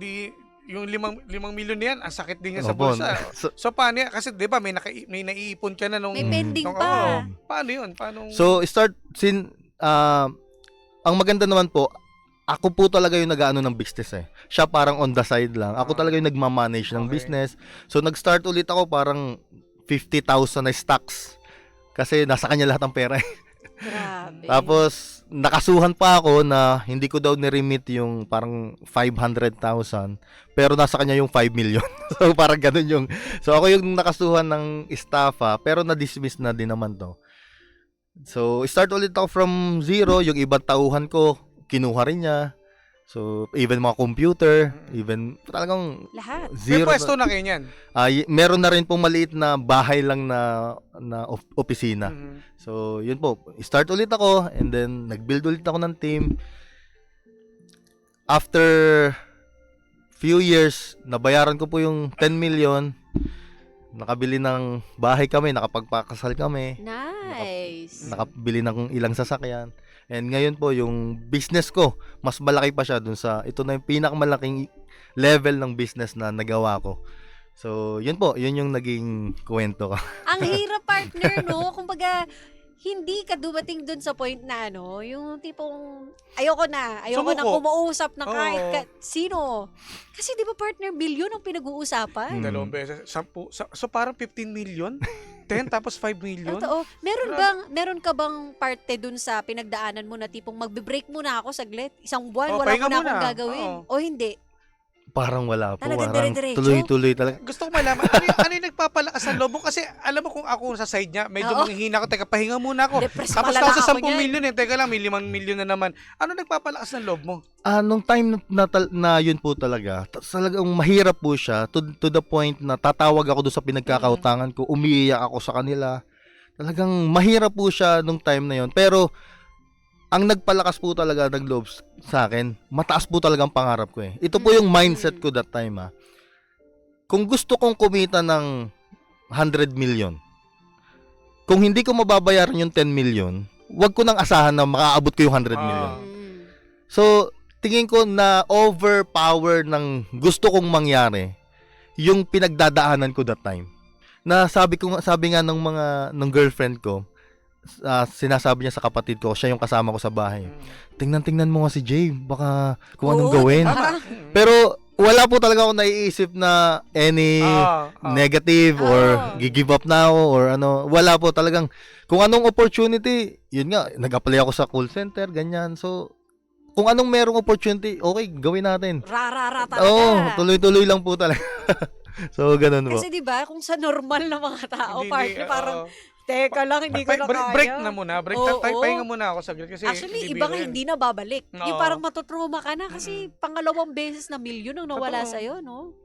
Speaker 5: yung 5 milyon na yan, ang sakit din yan sa
Speaker 7: Opo.
Speaker 5: bulsa. So, paano yan? Kasi, di ba, may naiipon ka na nung...
Speaker 6: May pending
Speaker 5: nung-
Speaker 6: pa.
Speaker 5: oo. Paano yun? Paano...
Speaker 7: So, ang maganda naman po, ako po talaga yung nag-aano ng business eh. Siya parang on the side lang. Ako talaga yung nagmamanage ng
Speaker 5: Okay.
Speaker 7: business. So, nag-start ulit ako parang 50,000 na stocks. Kasi nasa kanya lahat ng pera.
Speaker 6: Grabe.
Speaker 7: Tapos, nakasuhan pa ako na hindi ko daw ni-remit yung parang 500,000. Pero nasa kanya yung 5 million. So, parang ganun yung... So, ako yung nakasuhan ng estafa, pero na-dismiss na din naman to. So, start ulit ako from zero. Yung ibang tauhan ko, kinuha rin niya. So, even mga computer, even talagang
Speaker 6: Lahat.
Speaker 5: May
Speaker 7: zero.
Speaker 5: pwesto na kayo niyan.
Speaker 7: Meron na rin pong maliit na bahay lang na opisina.
Speaker 5: Mhm.
Speaker 7: So, yun po. Start ulit ako and then nag-build ulit ako ng team. After few years, nabayaran ko po yung 10 million. Nakabili ng bahay kami, nakapagpakasal kami,
Speaker 6: Nice.
Speaker 7: nakabili ng ilang sasakyan. And ngayon po, yung business ko, mas malaki pa siya dun sa, ito na yung pinakamalaking level ng business na nagawa ko. So, yun po, yun yung naging kwento ko.
Speaker 6: Ang hirap, partner, no? Kumbaga, hindi ka dumating dun sa point na yung tipong ayoko na
Speaker 5: Sumuko.
Speaker 6: kumausap na kahit
Speaker 5: Oo.
Speaker 6: sino. Kasi di ba, partner, bilyon ang pinag-uusapan?
Speaker 7: Mm.
Speaker 5: Dalawang beses. 10. So parang 15 million? 10 tapos 5 million?
Speaker 6: Totoo. Meron ka bang parte dun sa pinagdaanan mo na tipong magbe-break muna ako saglit? Isang buwan,
Speaker 5: Oh,
Speaker 6: wala
Speaker 5: pahinga
Speaker 6: ko na akong
Speaker 5: muna.
Speaker 6: gagawin.
Speaker 5: Oo.
Speaker 6: O hindi?
Speaker 7: Parang wala po.
Speaker 6: Talagang
Speaker 7: Parang
Speaker 6: dire-diretso?
Speaker 7: tuloy-tuloy talaga.
Speaker 5: Gusto ko malaman, ano yung nagpapalakas ng loob mo? Kasi alam mo kung ako sa side niya, medyo
Speaker 6: Oo.
Speaker 5: manghihina ako, teka, pahinga muna ako.
Speaker 6: Depress
Speaker 5: Tapos
Speaker 6: pala
Speaker 5: ako
Speaker 6: na
Speaker 5: sa
Speaker 6: ako
Speaker 5: 10
Speaker 6: niyan.
Speaker 5: million teka lang, may 5 million na naman. Ano nagpapalakas ng loob mo?
Speaker 7: Nung time na yun po talaga, talagang mahirap po siya to the point na tatawag ako doon sa pinagkakautangan ko, umiiyak ako sa kanila. Talagang mahirap po siya nung time na yun. Pero ang nagpalakas po talaga ng loob sa akin, mataas po talaga ang pangarap ko eh. Ito po yung mindset ko that time Kung gusto kong kumita ng 100 million, kung hindi ko mababayaran yung 10 million, wag ko nang asahan na makaabot ko yung 100 million.
Speaker 6: Mm.
Speaker 7: So, tingin ko na overpower ng gusto kong mangyari yung pinagdadaanan ko that time. Na sabi nga ng girlfriend ko, sinasabi niya sa kapatid ko, siya yung kasama ko sa bahay. Tingnan mo nga si Jay, baka kung anong
Speaker 6: Oo,
Speaker 7: gawin.
Speaker 6: diba?
Speaker 7: Pero wala po talaga ako naiisip na any negative or give up now or ano. Wala po talagang kung anong opportunity, yun nga, nag-apply ako sa call center, ganyan. So, kung anong merong opportunity, okay, gawin natin.
Speaker 6: Rarara talaga.
Speaker 7: Oo, tuloy-tuloy lang po talaga. So, ganun po.
Speaker 6: Kasi di ba kung sa normal na mga tao,
Speaker 5: Hindi,
Speaker 6: partner, parang,
Speaker 5: oo.
Speaker 6: teka lang, hindi ko na kaya.
Speaker 5: Break na muna.
Speaker 6: Oo.
Speaker 5: Pahinga muna ako saglit. Kasi
Speaker 6: Actually,
Speaker 5: hindi
Speaker 6: iba nga
Speaker 5: biro yan.
Speaker 6: hindi na babalik. Yung
Speaker 5: Oo.
Speaker 6: parang matutrauma ka na kasi pangalawang beses na milyon ang nawala
Speaker 5: Totoo.
Speaker 6: sa'yo, no?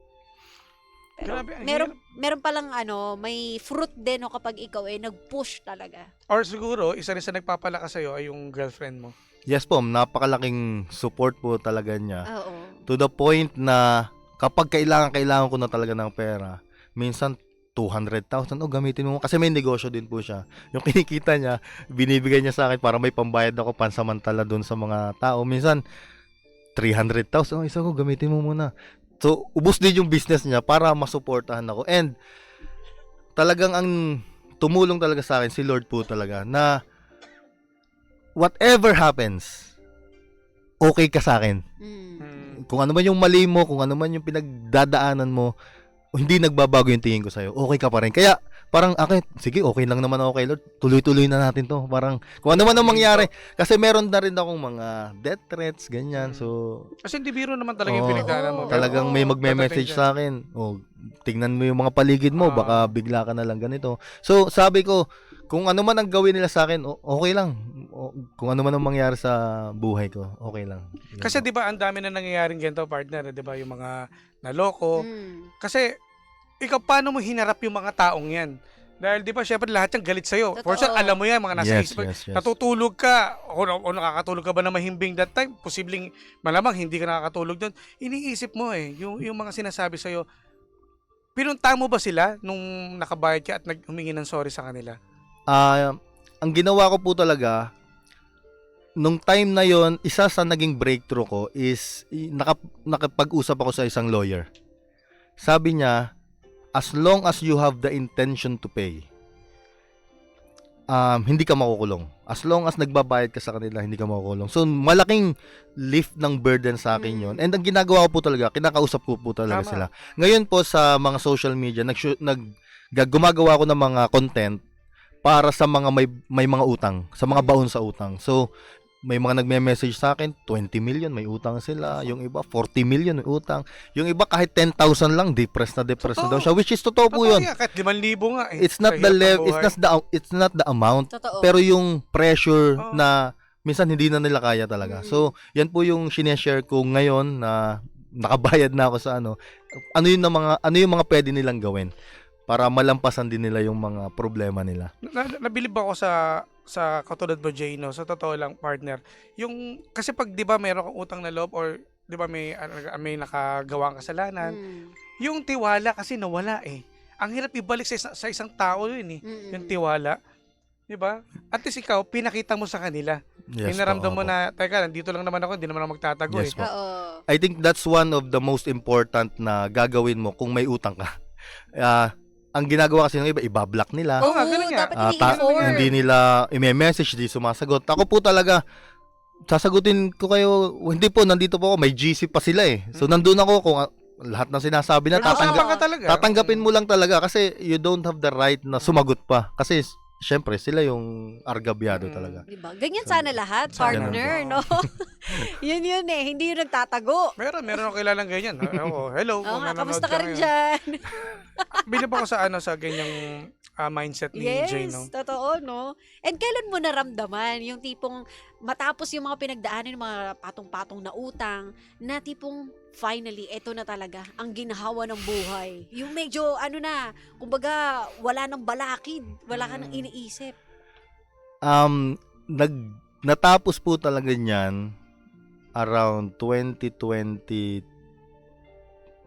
Speaker 6: Pero
Speaker 5: Grabe, ang
Speaker 6: meron palang may fruit din no, kapag ikaw nag-push talaga.
Speaker 5: Or siguro, isa rin sa nagpapalakas sa'yo ay yung girlfriend mo.
Speaker 7: Yes po, napakalaking support po talaga niya.
Speaker 6: Oo.
Speaker 7: To the point na kapag kailangan ko na talaga ng pera, minsan 200,000, gamitin mo. Kasi may negosyo din po siya. Yung kinikita niya, binibigay niya sa akin para may pambayad ako pansamantala doon sa mga tao. Minsan, 300,000, isa ko, gamitin mo muna. So, ubos din yung business niya para masuportahan ako. And, talagang ang tumulong talaga sa akin, si Lord po talaga, na whatever happens, okay ka sa akin.
Speaker 6: Mm.
Speaker 7: Kung ano man yung mali mo, kung ano man yung pinagdadaanan mo, hindi nagbabago yung tingin ko sa'yo. Okay ka pa rin. Kaya, parang, sige, okay lang naman ako kay Lord. Tuloy-tuloy na natin to. Parang, kung ano man ang mangyari. Kasi meron na rin akong mga death threats, ganyan. So,
Speaker 5: Kasi hindi biro naman talaga yung
Speaker 7: Oo.
Speaker 5: pinagdaanan mo.
Speaker 6: Oo.
Speaker 7: talagang may
Speaker 6: Oo.
Speaker 7: magme-message sa akin. Tingnan mo yung mga paligid mo.
Speaker 5: Ah.
Speaker 7: Baka bigla ka na lang ganito. So, sabi ko, kung ano man ang gawin nila sa akin, okay lang. Kung ano man ang mangyari sa buhay ko, okay lang.
Speaker 5: Kasi di ba ang dami na nangyayaring ganito, partner, di ba? Yung mga naloko.
Speaker 6: Mm.
Speaker 5: Kasi, ikaw paano mo hinarap yung mga taong yan? Dahil di ba, syempre lahat yung galit sa'yo. For sure,
Speaker 6: Totoo.
Speaker 5: alam mo yan, mga nasa
Speaker 7: Yes,
Speaker 5: isip.
Speaker 7: yes, yes.
Speaker 5: Natutulog ka, o nakakatulog ka ba na mahimbing that time? Posibleng, malamang hindi ka nakakatulog doon. Iniisip mo yung mga sinasabi sa'yo. Pinunta mo ba sila nung nakabayad ka at humingi ng sorry sa kanila?
Speaker 7: Ang ginawa ko po talaga, nung time na yon, isa sa naging breakthrough ko is nakapag-usap ako sa isang lawyer. Sabi niya, as long as you have the intention to pay, hindi ka makukulong. As long as nagbabayad ka sa kanila, hindi ka makukulong. So, malaking lift ng burden sa akin yon. And ang ginagawa ko po talaga, kinakausap ko po talaga
Speaker 5: Tama.
Speaker 7: sila. Ngayon po sa mga social media, gumagawa ko ng mga content para sa mga may mga utang, sa mga baon sa utang. So, may mga nagme-message sa akin, 20 million may utang sila, yung iba 40 million may utang. Yung iba kahit 10,000 lang, depressed na
Speaker 5: Totoo.
Speaker 7: daw siya, which is totoo po
Speaker 5: Totoo
Speaker 7: 'yun.
Speaker 5: yan, kahit 5,000 nga eh.
Speaker 7: It's not
Speaker 5: Sa
Speaker 7: the
Speaker 5: hirap ng
Speaker 7: level,
Speaker 5: buhay.
Speaker 7: it's not the amount,
Speaker 6: Totoo.
Speaker 7: pero yung pressure
Speaker 5: Oo.
Speaker 7: na minsan hindi na nila kaya talaga. So, yan po yung sineshare ko ngayon na nakabayad na ako sa ano yung mga pwede nilang gawin para malampasan din nila yung mga problema nila.
Speaker 5: Nabilib ako sa katulad mo, Jay, no? Sa totoo lang, partner. Yung, kasi pag, di ba, meron kang utang na loob or 'di ba may nakagawang kasalanan.
Speaker 6: Mm.
Speaker 5: Yung tiwala kasi nawala eh. Ang hirap ibalik sa isang tao yun eh.
Speaker 6: Mm-mm.
Speaker 5: Yung tiwala. 'Di ba? At least ikaw, pinakita mo sa kanila.
Speaker 7: Yes po,
Speaker 5: Inaramdam mo
Speaker 7: opo.
Speaker 5: na, teka, nandito lang naman ako, hindi naman ako magtatago
Speaker 7: Yes
Speaker 5: eh.
Speaker 7: po.
Speaker 6: Oo.
Speaker 7: I think that's one of the most important na gagawin mo kung may utang ka. Ang ginagawa kasi ng iba, ibablock nila.
Speaker 5: Oo nga, ganun nga.
Speaker 6: dapat
Speaker 7: Ah,
Speaker 6: i-inform.
Speaker 7: hindi nila i-message, di sumasagot. Ako po talaga, sasagutin ko kayo, hindi po, nandito po ako, may GC pa sila eh. So, nandun ako kung lahat ng sinasabi na
Speaker 5: Usapan ka talaga.
Speaker 7: tatanggapin mo lang talaga kasi you don't have the right na sumagot pa. Kasi, syempre, sila yung argabyado talaga.
Speaker 6: Diba? Ganyan sana lahat,
Speaker 5: Sana.
Speaker 6: partner,
Speaker 5: Ganun.
Speaker 6: no? yun eh, hindi yung nagtatago.
Speaker 5: Meron ako kilalang ganyan. Hello.
Speaker 6: Oo
Speaker 5: kung
Speaker 6: nga,
Speaker 5: nanonood
Speaker 6: kamusta ka rin
Speaker 5: ngayon.
Speaker 6: dyan?
Speaker 5: Bilib ako sa ganyang mindset ni Jay,
Speaker 6: Yes,
Speaker 5: no?
Speaker 6: totoo, no? And kailan mo naramdaman yung tipong matapos yung mga pinagdaanan ng mga patong-patong na utang, na tipong finally, eto na talaga, ang ginhawa ng buhay. Yung medyo, kumbaga, wala nang balakid, wala ka nang iniisip.
Speaker 7: Natapos po talaga niyan around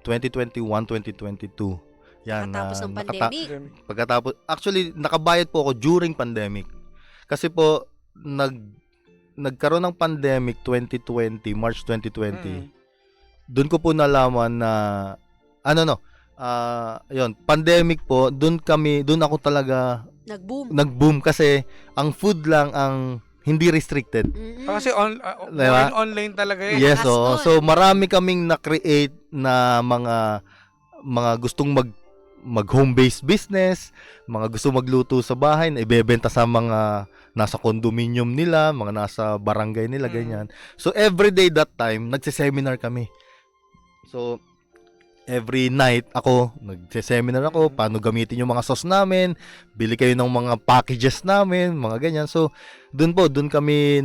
Speaker 7: 2021, 2022. Yan,
Speaker 6: Katapos ng pandemic.
Speaker 7: pagkatapos, actually, nakabayad po ako during pandemic. Kasi po, nagkaroon ng pandemic 2020, March 2020. Doon ko po nalaman na, yun, pandemic po, doon ako talaga
Speaker 6: Nag-boom.
Speaker 7: nag-boom kasi ang food lang ang hindi restricted.
Speaker 6: Mm-mm.
Speaker 5: Kasi
Speaker 7: Diba?
Speaker 5: online talaga eh.
Speaker 7: Yes,
Speaker 6: Lakas
Speaker 7: oo.
Speaker 6: nun.
Speaker 7: So marami kaming na-create na mga gustong mag-home-based business, mga gusto magluto sa bahay na ibebenta sa mga nasa condominium nila, mga nasa barangay nila, ganyan. So every day that time, nagse-seminar kami. So every night nagse-seminar ako, paano gamitin yung mga sauce namin, bili kayo ng mga packages namin, mga ganyan. So doon kami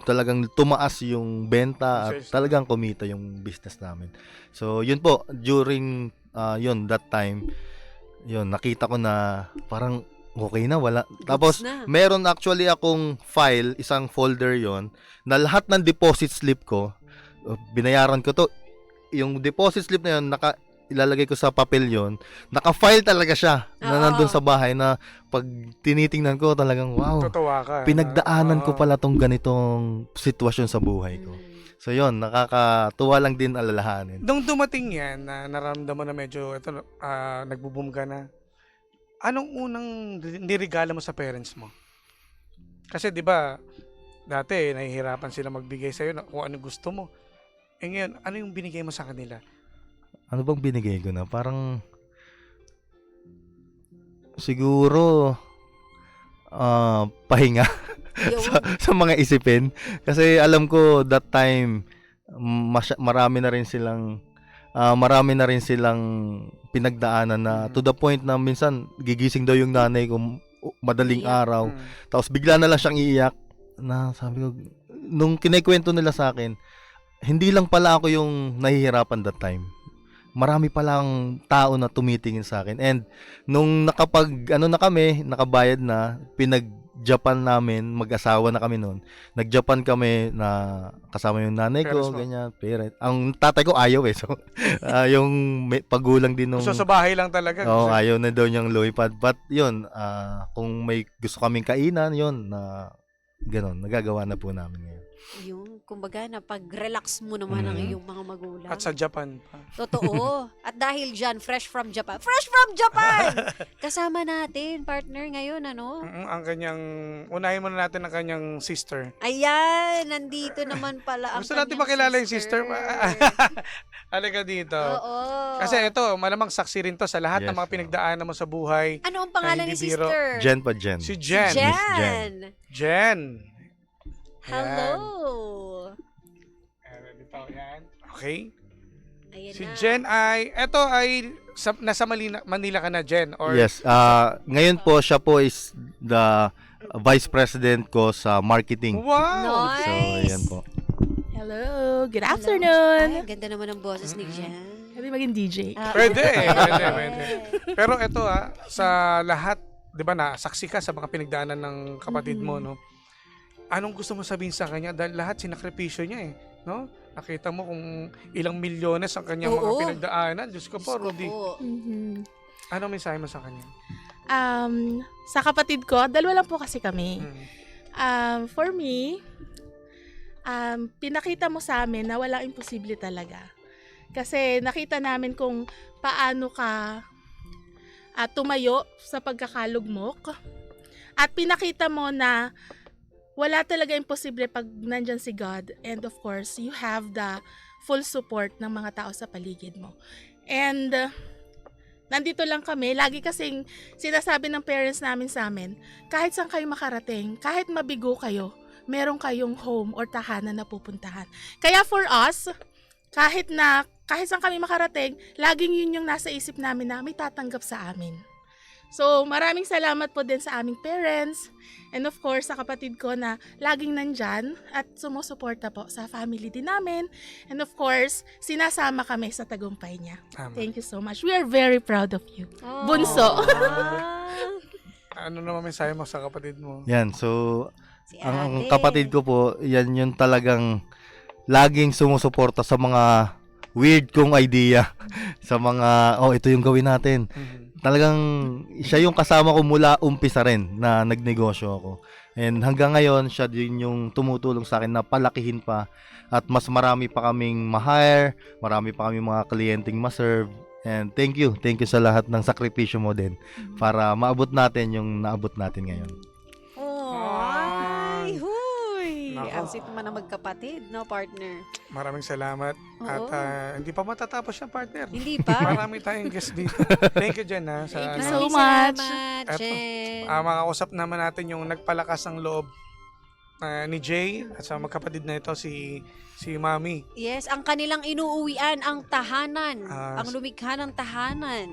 Speaker 7: talagang tumaas yung benta at
Speaker 5: Sales.
Speaker 7: talagang kumita yung business namin. So, yun po, during that time, yun, nakita ko na parang okay na, wala. Tapos,
Speaker 6: na.
Speaker 7: meron actually akong file, isang folder yon na lahat ng deposit slip ko, binayaran ko to. Yung deposit slip na yun, ilalagay ko sa papel yon, naka-file talaga siya na
Speaker 6: Oo.
Speaker 7: nandun sa bahay na pag tinitingnan ko talagang wow,
Speaker 5: Totoo ka.
Speaker 7: pinagdaanan ko pala tong ganitong sitwasyon sa buhay ko. So yon, nakakatuwa lang din alalahanin.
Speaker 5: Nung dumating yan, na naramdaman na medyo nagbo-boom ka na, anong unang nirigala mo sa parents mo? Kasi 'di ba, dati nahihirapan sila magbigay sa iyo kung ano gusto mo. Eh ngayon, ano yung binigay mo sa kanila?
Speaker 7: Ano bang binigay ko na? Parang siguro pahinga
Speaker 6: Yung,
Speaker 7: sa mga isipin. Kasi alam ko that time marami na rin silang pinagdaanan na to the point na minsan gigising daw yung nanay ko madaling
Speaker 6: Iiyak.
Speaker 7: araw. Tapos bigla na lang siyang iiyak na sabi ko, nung kinikwento nila sa akin, hindi lang pala ako yung nahihirapan that time. Marami palang tao na tumitingin sa akin. And nung nakabayad na, Japan namin, mag-asawa na kami noon. Nag-Japan kami na kasama yung nanay ko,
Speaker 5: Parents mo?
Speaker 7: ganyan, parent. Ang tatay ko ayaw eh. So, yung pagulang din nung...
Speaker 5: So sa bahay lang talaga.
Speaker 7: Oo,
Speaker 5: Kasi-
Speaker 7: ayaw na daw niyang lumipad. But yun, kung may gusto kaming kainan, yun, ganon, nagagawa na po namin ngayon.
Speaker 6: yung, kumbaga, pag-relax mo naman ang
Speaker 7: Mhm.
Speaker 6: iyong mga magulang.
Speaker 5: At sa Japan pa.
Speaker 6: Totoo. At dahil dyan, fresh from Japan. Fresh from Japan! Kasama natin, partner, ngayon,
Speaker 5: Ang kanyang, unahin muna natin ang kanyang sister.
Speaker 6: Ayan, nandito naman pala ang
Speaker 5: Gusto natin
Speaker 6: kanyang
Speaker 5: makilala yung sister. Halika dito.
Speaker 6: Oo.
Speaker 5: Kasi ito, malamang saksi rin to sa lahat
Speaker 7: Yes,
Speaker 5: ng mga pinagdaanan mo sa buhay.
Speaker 6: Ano ang pangalan ni
Speaker 5: hindi biro.
Speaker 6: sister?
Speaker 7: Jen pa, Jen.
Speaker 5: Si Jen.
Speaker 6: Jen.
Speaker 7: Jen.
Speaker 5: Jen.
Speaker 6: Hello.
Speaker 5: Ayan, dito, yan. Okay.
Speaker 6: Ayan
Speaker 5: Si
Speaker 6: na.
Speaker 5: Jen nasa Manila ka na, Jen? Or,
Speaker 7: Yes. Ngayon po, siya po is the vice president ko sa marketing.
Speaker 5: Wow!
Speaker 6: Nice.
Speaker 7: So, ayan po.
Speaker 4: Hello, good
Speaker 6: Hello.
Speaker 4: afternoon.
Speaker 6: Ay, ganda naman ang boses ni Jen.
Speaker 4: Pwede maging DJ.
Speaker 5: Pwede, pwede. Pero ito sa lahat, di ba saksi ka sa mga pinagdaanan ng kapatid mo, no? anong gusto mo sabihin sa kanya? Dahil lahat sinakripisyo niya eh. No? Nakita mo kung ilang milyones ang kanyang mga
Speaker 6: Oo.
Speaker 5: pinagdaanan. Diyos ko po,
Speaker 6: Diyos ko
Speaker 5: Rudy.
Speaker 6: po.
Speaker 4: Mhm.
Speaker 5: Anong mensahe mo sa kanya?
Speaker 4: Sa kapatid ko, dalawa lang po kasi kami.
Speaker 5: Mm.
Speaker 4: For me, pinakita mo sa amin na walang imposible talaga. Kasi nakita namin kung paano ka tumayo sa pagkakalugmok. At pinakita mo na wala talaga imposible pag nandyan si God. And of course, you have the full support ng mga tao sa paligid mo. And nandito lang kami. Lagi kasing sinasabi ng parents namin sa amin, kahit saan kayo makarating, kahit mabigo kayo, meron kayong home or tahanan na pupuntahan. Kaya for us, kahit saan kami makarating, laging yun yung nasa isip namin na may tatanggap sa amin. So, maraming salamat po din sa aming parents and of course sa kapatid ko na laging nandyan at sumusuporta po sa family din namin. And of course, sinasama kami sa tagumpay niya.
Speaker 5: Tama.
Speaker 4: Thank you so much. We are very proud of you.
Speaker 6: Oh.
Speaker 4: Bunso.
Speaker 5: Ano naman mensahe mo sa kapatid mo?
Speaker 7: Yan, so
Speaker 6: Si
Speaker 7: ang
Speaker 6: ate.
Speaker 7: kapatid ko po, yan yung talagang laging sumusuporta sa mga weird kong idea. Sa mga, ito yung gawin natin. Talagang siya yung kasama ko mula umpisa rin na nagnegosyo ako. And hanggang ngayon, siya din yung tumutulong sa akin na palakihin pa at mas marami pa kaming ma-hire, marami pa kaming mga kliyenteng ma-serve. And thank you sa lahat ng sakripisyo mo din para maabot natin yung naabot natin ngayon.
Speaker 6: Ay, huy!
Speaker 5: Nako.
Speaker 6: Ang sweet naman na magkapatid, no, partner?
Speaker 5: Maraming salamat. At
Speaker 6: Oo.
Speaker 5: hindi pa matatapos yung partner.
Speaker 6: Hindi pa?
Speaker 5: Marami tayong guest dito. Thank you, Jen. Ha, sa,
Speaker 4: Thank you
Speaker 5: ano,
Speaker 4: so much.
Speaker 6: Salamat,
Speaker 5: Eto.
Speaker 6: Jen.
Speaker 5: Makausap naman natin yung nagpalakas ng loob ni Jay at sa magkapatid na ito si Mami.
Speaker 6: Yes, ang kanilang inuuwian, ang tahanan.
Speaker 5: Ah,
Speaker 6: Ang lumikha ng tahanan.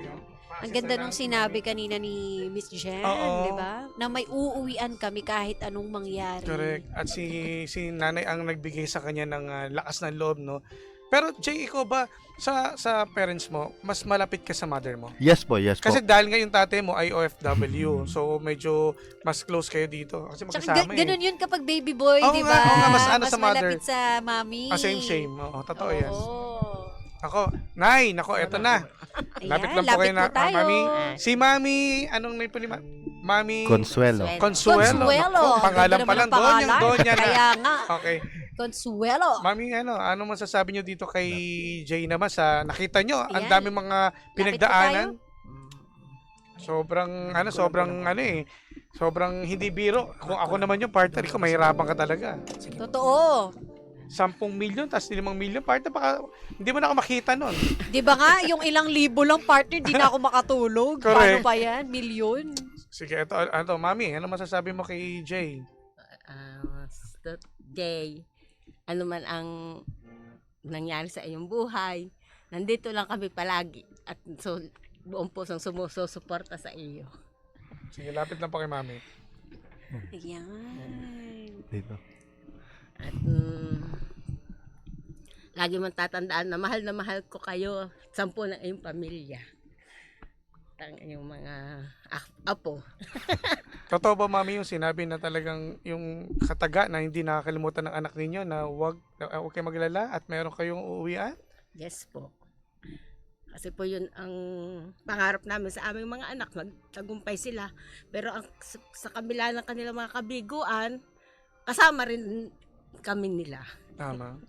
Speaker 6: Ang ganda nung sinabi kanina ni Miss Jen,
Speaker 5: Oo.
Speaker 6: di ba? Na may uuwian kami kahit anong mangyari.
Speaker 5: Correct. At si nanay ang nagbigay sa kanya ng lakas ng loob, no? Pero Jay, ikaw ba sa parents mo, mas malapit ka sa mother mo?
Speaker 7: Yes po.
Speaker 5: Kasi dahil nga yung tatay mo ay OFW, so medyo mas close kayo dito. Kasi
Speaker 6: Tsaka
Speaker 5: magkasama
Speaker 6: ganun yun kapag baby boy,
Speaker 5: Oo
Speaker 6: di
Speaker 5: nga,
Speaker 6: ba?
Speaker 5: oo nga, mas ano sa mother.
Speaker 6: malapit sa mami.
Speaker 5: Same. Oo, totoo yan.
Speaker 6: Oo.
Speaker 5: Ako, Nay, eto na.
Speaker 6: Ayan,
Speaker 5: Lapit lang po kayo na,
Speaker 6: tayo.
Speaker 5: Mami. Si Mami, anong name po ni Mami?
Speaker 7: Consuelo.
Speaker 5: Consuelo.
Speaker 6: Consuelo.
Speaker 5: Naku, pangalan
Speaker 6: Ganda
Speaker 5: pa lang,
Speaker 6: naman ng
Speaker 5: Donya na.
Speaker 6: Kaya nga,
Speaker 5: Okay.
Speaker 6: Consuelo.
Speaker 5: Mami, ano masasabi nyo dito kay Jay naman sa nakita nyo, ang
Speaker 6: Ayan.
Speaker 5: dami mga pinagdaanan. Sobrang hindi biro. Kung ako naman yung partner ko, mahirapan ka talaga.
Speaker 6: Totoo.
Speaker 5: 10 million, tas 5 million, partner, baka hindi mo na ako makita nun.
Speaker 6: Di ba nga, yung ilang libo lang partner, di na ako makatulog.
Speaker 5: Correct.
Speaker 6: Paano pa yan? Milyon?
Speaker 5: Sige, ito, Mami, ano masasabi mo kay Jay?
Speaker 8: Jay, ano man ang nangyari sa iyong buhay, nandito lang kami palagi at so buong pusong sumusuporta sa iyo.
Speaker 5: Sige, lapit lang po kay Mami.
Speaker 6: Ayan.
Speaker 7: Dito.
Speaker 8: At lagi mong tatandaan na mahal ko kayo, 10 ng iyong pamilya. Ang iyong mga apo.
Speaker 5: Totoo ba, Mami, yung sinabi na talagang yung kataga na hindi nakakalimutan ng anak ninyo na huwag kayo maglala at meron kayong uuwian?
Speaker 8: Yes po. Kasi po yun ang pangarap namin sa aming mga anak, magtagumpay sila. Pero sa kabila ng kanilang mga kabiguan, kasama rin kami nila.
Speaker 5: Tama.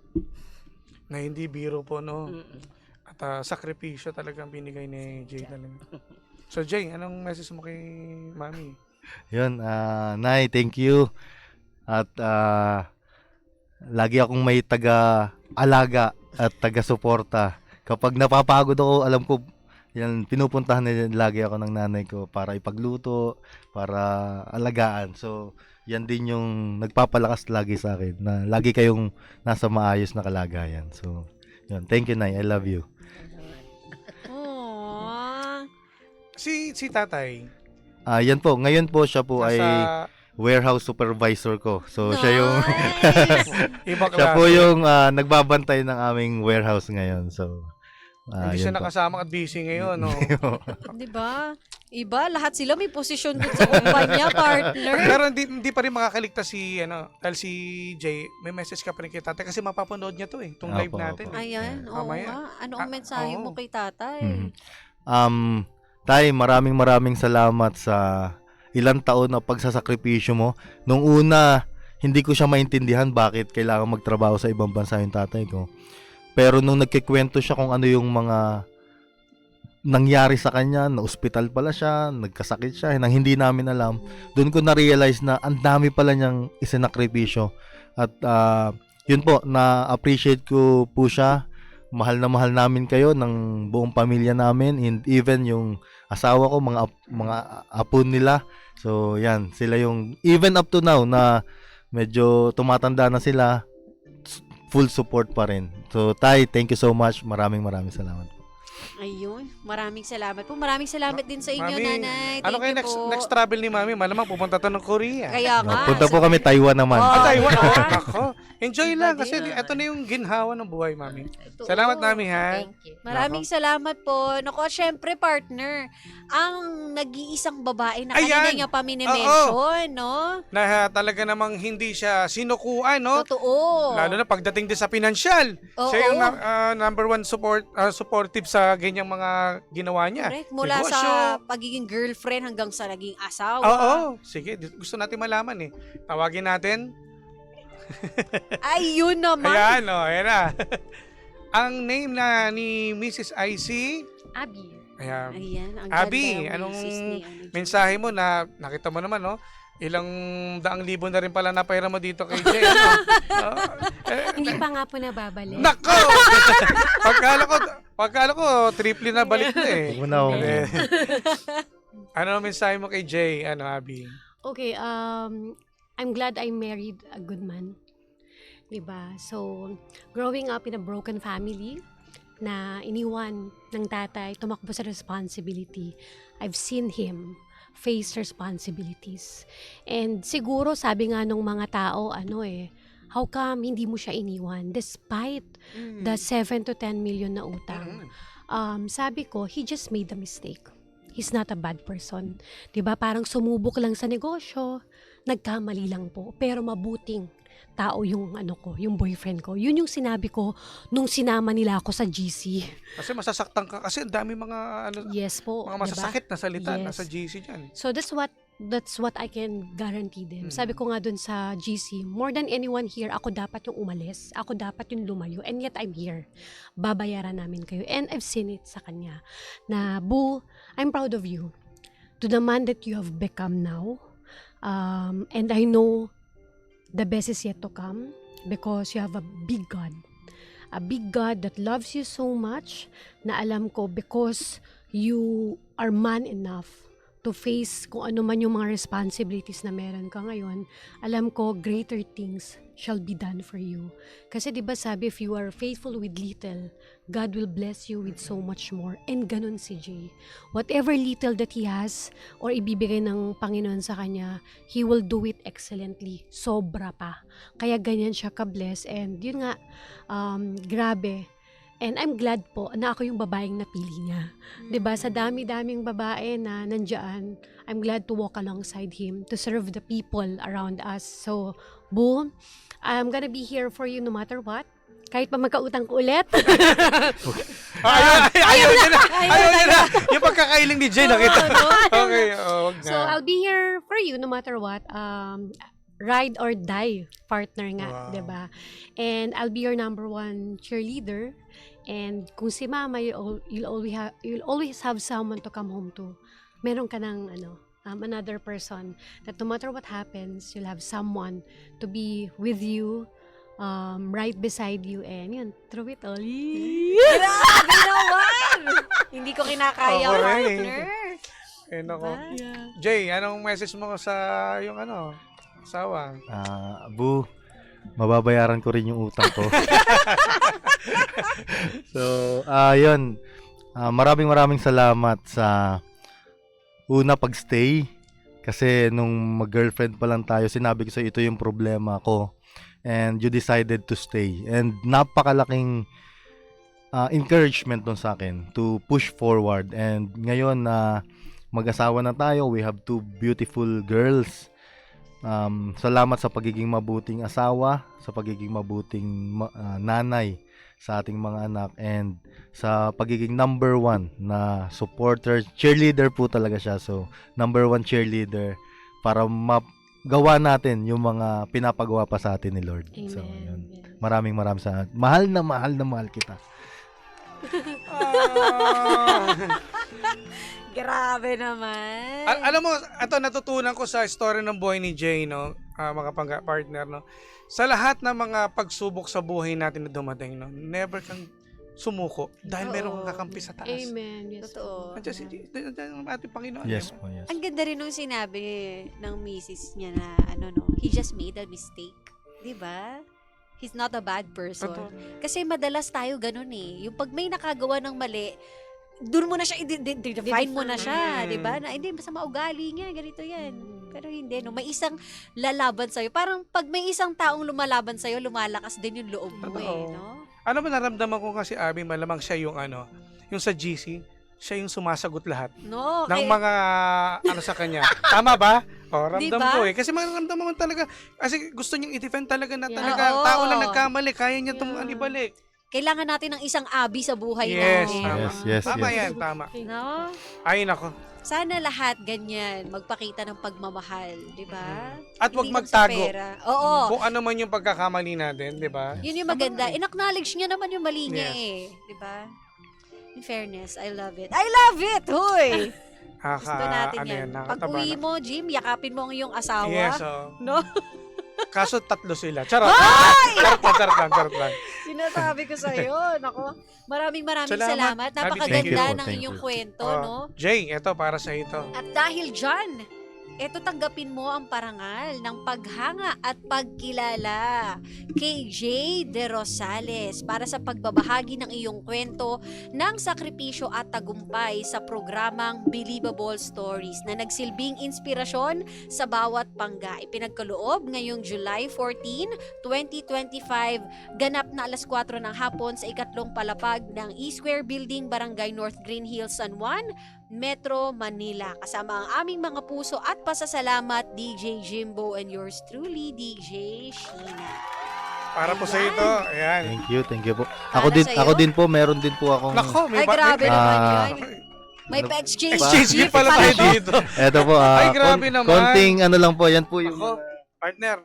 Speaker 5: Na hindi biro po, no?
Speaker 8: Mm-mm.
Speaker 5: At sakripisyo talagang binigay ni Jay talaga. So, Jay, anong message mo kay Mami?
Speaker 7: Yun, Nay, thank you. At lagi akong may taga-alaga at taga-suporta. Kapag napapagod ako, alam ko, yan, pinupuntahan nila lagi ako ng nanay ko para ipagluto, para alagaan. So, yan din yung nagpapalakas lagi sa akin, na lagi kayong nasa maayos na kalagayan. So, yun, thank you, Nay. I love you.
Speaker 6: Aww.
Speaker 5: Si tatay,
Speaker 7: Yan po, ngayon po siya po ay
Speaker 5: nasa
Speaker 7: warehouse supervisor ko. So, siya yung...
Speaker 6: Nice.
Speaker 5: ibang
Speaker 7: Siya po
Speaker 5: klase.
Speaker 7: yung nagbabantay ng aming warehouse ngayon. So,
Speaker 5: Hindi
Speaker 7: yun
Speaker 5: siya
Speaker 7: po.
Speaker 5: nakasama at busy ngayon, no?
Speaker 6: Di ba? Iba, lahat sila may posisyon dun sa kumpanya, partner.
Speaker 5: Pero hindi pa rin makakaligtas si, dahil si Jay, may message ka pa rin kay tatay kasi mapapanood niya to itong live
Speaker 7: Opo,
Speaker 5: natin.
Speaker 7: opo.
Speaker 6: Ayan, oo
Speaker 5: Mamaya.
Speaker 6: nga. Ano ang mensahe mo
Speaker 5: oo.
Speaker 6: kay tatay?
Speaker 7: Tay, maraming salamat sa ilang taon na pagsasakripisyo mo. Nung una, hindi ko siya maintindihan bakit kailangan magtrabaho sa ibang bansa yung tatay ko. Pero nung nagkikwento siya kung ano yung mga nangyari sa kanya, na ospital pala siya, nagkasakit siya, nang hindi namin alam, doon ko na-realize na ang dami pala niyang isinakripisyo. At yun po, na-appreciate ko po siya. Mahal na mahal namin kayo ng buong pamilya namin, and even yung asawa ko, mga apo nila. So yan, sila yung even up to now na medyo tumatanda na sila, full support pa rin. So Tay, thank you so much. Maraming salamat.
Speaker 6: Ayun, maraming salamat po. Maraming salamat din sa inyo,
Speaker 5: Mami,
Speaker 6: nanay.
Speaker 5: ano kayo
Speaker 6: Thank you po.
Speaker 5: next travel ni Mami? Malamang pupunta to ng Korea.
Speaker 6: Kaya nga.
Speaker 7: Punta po kami Taiwan naman.
Speaker 6: Oh,
Speaker 5: Taiwan,
Speaker 6: diba?
Speaker 5: ako. Enjoy
Speaker 6: Diba
Speaker 5: lang kasi
Speaker 6: din?
Speaker 5: ito na yung ginhawa ng buhay, Mami.
Speaker 6: Ito,
Speaker 5: Salamat,
Speaker 6: oh.
Speaker 5: Mami, ha?
Speaker 8: Thank you.
Speaker 6: Maraming salamat po. Naku, syempre, partner, ang nag-iisang babae na kanina
Speaker 5: Ayan!
Speaker 6: niya pa minimension, no?
Speaker 5: Na talaga namang hindi siya sinukuan, no?
Speaker 6: Totoo.
Speaker 5: Lalo na pagdating din sa pinansyal.
Speaker 6: Oo.
Speaker 5: Siya yung number one supportive sa ganyang mga ginawa niya.
Speaker 6: Correct. Mula
Speaker 5: Negosyo.
Speaker 6: sa pagiging girlfriend hanggang sa naging asawa.
Speaker 5: Oo. Sige, gusto natin malaman eh. Tawagin natin.
Speaker 6: Ay, yun naman.
Speaker 5: Ayan, ayan na. Ang name na ni Mrs. IC,
Speaker 8: Abby.
Speaker 5: ayan.
Speaker 6: Ayan, ang
Speaker 5: Abi,
Speaker 6: ganda
Speaker 5: anong
Speaker 6: misis ni
Speaker 5: mensahe mo na nakita mo naman, no? Ilang daang libo na rin pala napayra mo dito kay Jay. Ano?
Speaker 8: Hindi pa nga po nababalik.
Speaker 5: Nako! pagkala ko, triple na balik na eh.
Speaker 7: Huwag mo na akong-
Speaker 5: Eh. Ano ang mensahe mo kay Jay? Ano, Abi?
Speaker 9: Okay, I'm glad I married a good man. Diba? So, growing up in a broken family, na iniwan ng tatay, tumakbo sa responsibility. I've seen him face responsibilities. And siguro, sabi nga nung mga tao, how come hindi mo siya iniwan? Despite the 7 to 10 million na utang. Sabi ko, he just made a mistake. He's not a bad person. 'Di ba? Parang sumubok lang sa negosyo, nagkamali lang po, pero mabuting tao yung yung boyfriend ko. Yun yung sinabi ko nung sinama nila ako sa GC.
Speaker 5: Kasi masasaktan ka. Kasi ang dami mga,
Speaker 9: Yes po.
Speaker 5: mga
Speaker 9: 'di ba?
Speaker 5: masasakit na salita
Speaker 9: Yes.
Speaker 5: nasa GC dyan.
Speaker 9: So that's what I can guarantee them. Sabi ko nga dun sa GC, more than anyone here, ako dapat yung umalis. Ako dapat yung lumayo. And yet I'm here. Babayaran namin kayo. And I've seen it sa kanya. Na, Boo, I'm proud of you. To the man that you have become now. And I know the best is yet to come because you have a big God. A big God that loves you so much na alam ko because you are man enough to face kung ano man yung mga responsibilities na meron ka ngayon, alam ko greater things shall be done for you. Kasi 'di ba sabi, if you are faithful with little, God will bless you with so much more. And ganun si Jay. Whatever little that he has or ibibigay ng Panginoon sa kanya, he will do it excellently. Sobra pa. Kaya ganyan siya ka-bless. And yun nga, grabe. And I'm glad po na ako yung babaeng napili niya. 'Di ba? Sa dami-daming babae na nandiyan, I'm glad to walk alongside him to serve the people around us. So, Boo, I'm gonna be here for you no matter what. Kahit pa magkautang ko ulit.
Speaker 5: Ayaw niya na. Yung pagkakailing ni Jay, nakita. Okay, wag na.
Speaker 9: So, I'll be here for you no matter what. Ride or die partner nga,
Speaker 5: Wow.
Speaker 9: 'di ba? And I'll be your number one cheerleader. And kung si Mama, you'll always have someone to come home to. Meron ka ng another person that no matter what happens, you'll have someone to be with you, right beside you, and yun, through it all.
Speaker 6: Grabe naman! Hindi ko kinakaya,
Speaker 5: Okay.
Speaker 6: partner.
Speaker 5: Eh, nako.
Speaker 9: Yeah.
Speaker 5: Jay, anong message mo sa yung asawa?
Speaker 7: Boo, mababayaran ko rin yung utang ko. So, yun. Maraming salamat sa una pagstay. Kasi nung mag-girlfriend pa lang tayo, sinabi ko sa ito yung problema ko. And you decided to stay. And napakalaking encouragement dun sa akin to push forward. And ngayon na mag-asawa na tayo, we have 2 beautiful girls. Salamat sa pagiging mabuting asawa, sa pagiging mabuting nanay sa ating mga anak, and sa pagiging number 1 na supporter, cheerleader po talaga siya. So, number 1 cheerleader para magawa natin yung mga pinapagawa pa sa atin ni Lord.
Speaker 9: Amen.
Speaker 7: So, yun. Maraming salamat. Mahal na mahal kita.
Speaker 6: Grabe naman.
Speaker 5: Alam mo, ito natutunan ko sa story ng buhay ni Jay, no? Mga partner, no? Sa lahat ng mga pagsubok sa buhay natin na dumating, no? Never kang sumuko dahil meron kang kakampi sa taas.
Speaker 9: Amen. Yes.
Speaker 6: Totoo.
Speaker 5: Nandiyan si nandiyan ang ating Panginoon.
Speaker 7: Yes
Speaker 5: di ba?
Speaker 7: po, yes.
Speaker 6: Ang ganda rin nung sinabi ng misis niya na he just made a mistake. 'Di ba? He's not a bad person.
Speaker 5: Totoo.
Speaker 6: Kasi madalas tayo ganun eh. Yung pag may nakagawa ng mali, doon mo na siya, i-define mo na siya, di ba? Na hindi, masama ugali niya, ganito yan. Pero hindi, no? May isang lalaban sa'yo. Parang pag may isang taong lumalaban sa'yo, lumalakas din yung loob mo eh,
Speaker 5: Totoo.
Speaker 6: no?
Speaker 5: Ano ba naramdaman ko kasi, Abby, malamang siya yung yung sa GC, siya yung sumasagot lahat
Speaker 6: No,
Speaker 5: ng mga sa kanya. Tama ba? Ramdam
Speaker 6: Diba?
Speaker 5: ko eh. Kasi maramdaman mo talaga, kasi gusto niyang i-defend talaga na
Speaker 9: Yeah.
Speaker 5: talaga,
Speaker 6: Oo.
Speaker 5: tao na nagkamali, kaya niya itong
Speaker 9: Yeah.
Speaker 5: ibalik.
Speaker 6: kailangan natin ng isang Abby sa buhay
Speaker 5: Yes,
Speaker 6: natin.
Speaker 5: tama.
Speaker 7: Yes.
Speaker 5: Tama yan, tama.
Speaker 6: No?
Speaker 5: Ay, nako.
Speaker 6: Sana lahat ganyan, magpakita ng pagmamahal, di ba?
Speaker 5: At huwag
Speaker 6: Hindi lang sa
Speaker 5: magtago.
Speaker 6: pera. Oo.
Speaker 5: Kung ano man yung pagkakamali natin, di ba?
Speaker 6: Yun yung maganda. In-acknowledge niya naman yung mali niya
Speaker 5: Yes.
Speaker 6: eh. Di ba? In fairness, I love it. I love it! Huy! Gusto natin yan. Pag
Speaker 5: nakakataba
Speaker 6: uwi
Speaker 5: na.
Speaker 6: mo, Jim, yakapin mo ang iyong asawa.
Speaker 5: Yes,
Speaker 6: No?
Speaker 5: Kaso 3 sila. Charot. Charot lang.
Speaker 6: Sinasabi ko sa'yo. Nako, maraming salamat.
Speaker 5: Sabi, thank
Speaker 6: Napakaganda
Speaker 7: you.
Speaker 6: ng
Speaker 7: Thank
Speaker 6: iyong
Speaker 7: you.
Speaker 6: kwento,
Speaker 5: Oh,
Speaker 6: no?
Speaker 5: Jay, ito para sa ito.
Speaker 6: At dahil dyan, eto tanggapin mo ang parangal ng paghanga at pagkilala kay Jay De Rosales para sa pagbabahagi ng iyong kwento ng sakripisyo at tagumpay sa programang Believable Stories na nagsilbing inspirasyon sa bawat pangga. Ipinagkaloob ngayong July 14, 2025, ganap na 4:00 ng hapon sa ikatlong palapag ng E-Square Building, Barangay North Green Hills, San Juan, Metro Manila. Kasama ang aming mga puso at pasasalamat, DJ Jimbo and yours truly, DJ Sheena.
Speaker 5: Para po sa ito. Ayan.
Speaker 7: Thank you po.
Speaker 6: Para sa'yo?
Speaker 7: Ako din po, meron din po akong
Speaker 5: Nako,
Speaker 6: Ay, grabe naman
Speaker 7: Ah,
Speaker 6: yun. May
Speaker 7: ano-
Speaker 6: pa-exchange
Speaker 5: Exchange gift pala tayo dito.
Speaker 7: Eto po,
Speaker 5: Ay, grabe naman.
Speaker 7: konting ano lang po, yan po yung
Speaker 5: Ako, partner.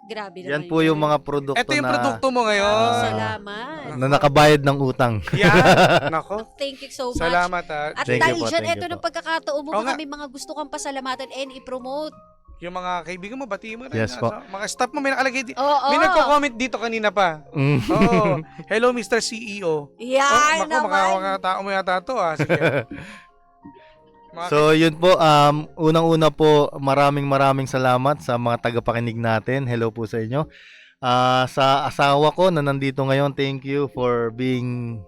Speaker 6: Grabe naman
Speaker 7: yan po yung mga produkto
Speaker 5: Ito yung
Speaker 7: na
Speaker 5: produkto mo
Speaker 6: Maraming
Speaker 5: ngayon.
Speaker 6: salamat.
Speaker 7: na nakabayad ng utang.
Speaker 5: Yan. Nako.
Speaker 6: Thank you so much.
Speaker 5: Salamat
Speaker 6: At
Speaker 7: Thank you
Speaker 6: dahil
Speaker 7: po,
Speaker 6: dyan,
Speaker 7: thank you
Speaker 6: ito
Speaker 7: po.
Speaker 6: ng pagkakataon mo,
Speaker 5: Oo
Speaker 6: baka
Speaker 5: nga.
Speaker 6: may mga gusto kang pasalamatan and i-promote.
Speaker 5: Yung mga kaibigan mo, batiin mo rin.
Speaker 7: Yes po.
Speaker 5: Mga staff mo, may nakalagay dito.
Speaker 6: Oo.
Speaker 5: May nagko-comment dito kanina pa.
Speaker 7: Mm.
Speaker 5: Oo. Hello, Mr. CEO.
Speaker 6: Yan
Speaker 5: Naku,
Speaker 6: naman.
Speaker 5: mga tao mo yata to. Sige. Mga-
Speaker 7: So yun po, unang-una po, maraming salamat sa mga tagapakinig natin. Hello po sa inyo. Sa asawa ko na nandito ngayon, thank you for being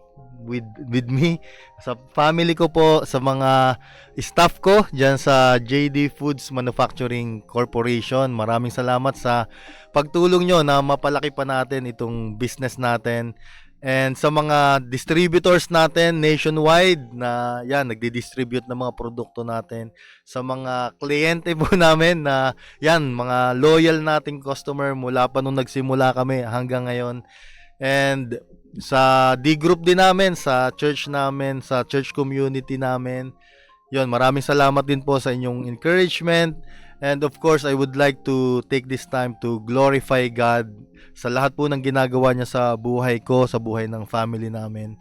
Speaker 7: with me. Sa family ko po, sa mga staff ko dyan sa JD Foods Manufacturing Corporation, maraming salamat sa pagtulong nyo na mapalaki pa natin itong business natin. And sa mga distributors natin nationwide na yan, nagdi-distribute ng mga produkto natin. Sa mga kliyente po namin na yan, mga loyal nating customer mula pa nung nagsimula kami hanggang ngayon. And sa D-group din namin, sa church namin, sa church community namin. Yon, maraming salamat din po sa inyong encouragement. And of course, I would like to take this time to glorify God sa lahat po ng ginagawa niya sa buhay ko, sa buhay ng family namin.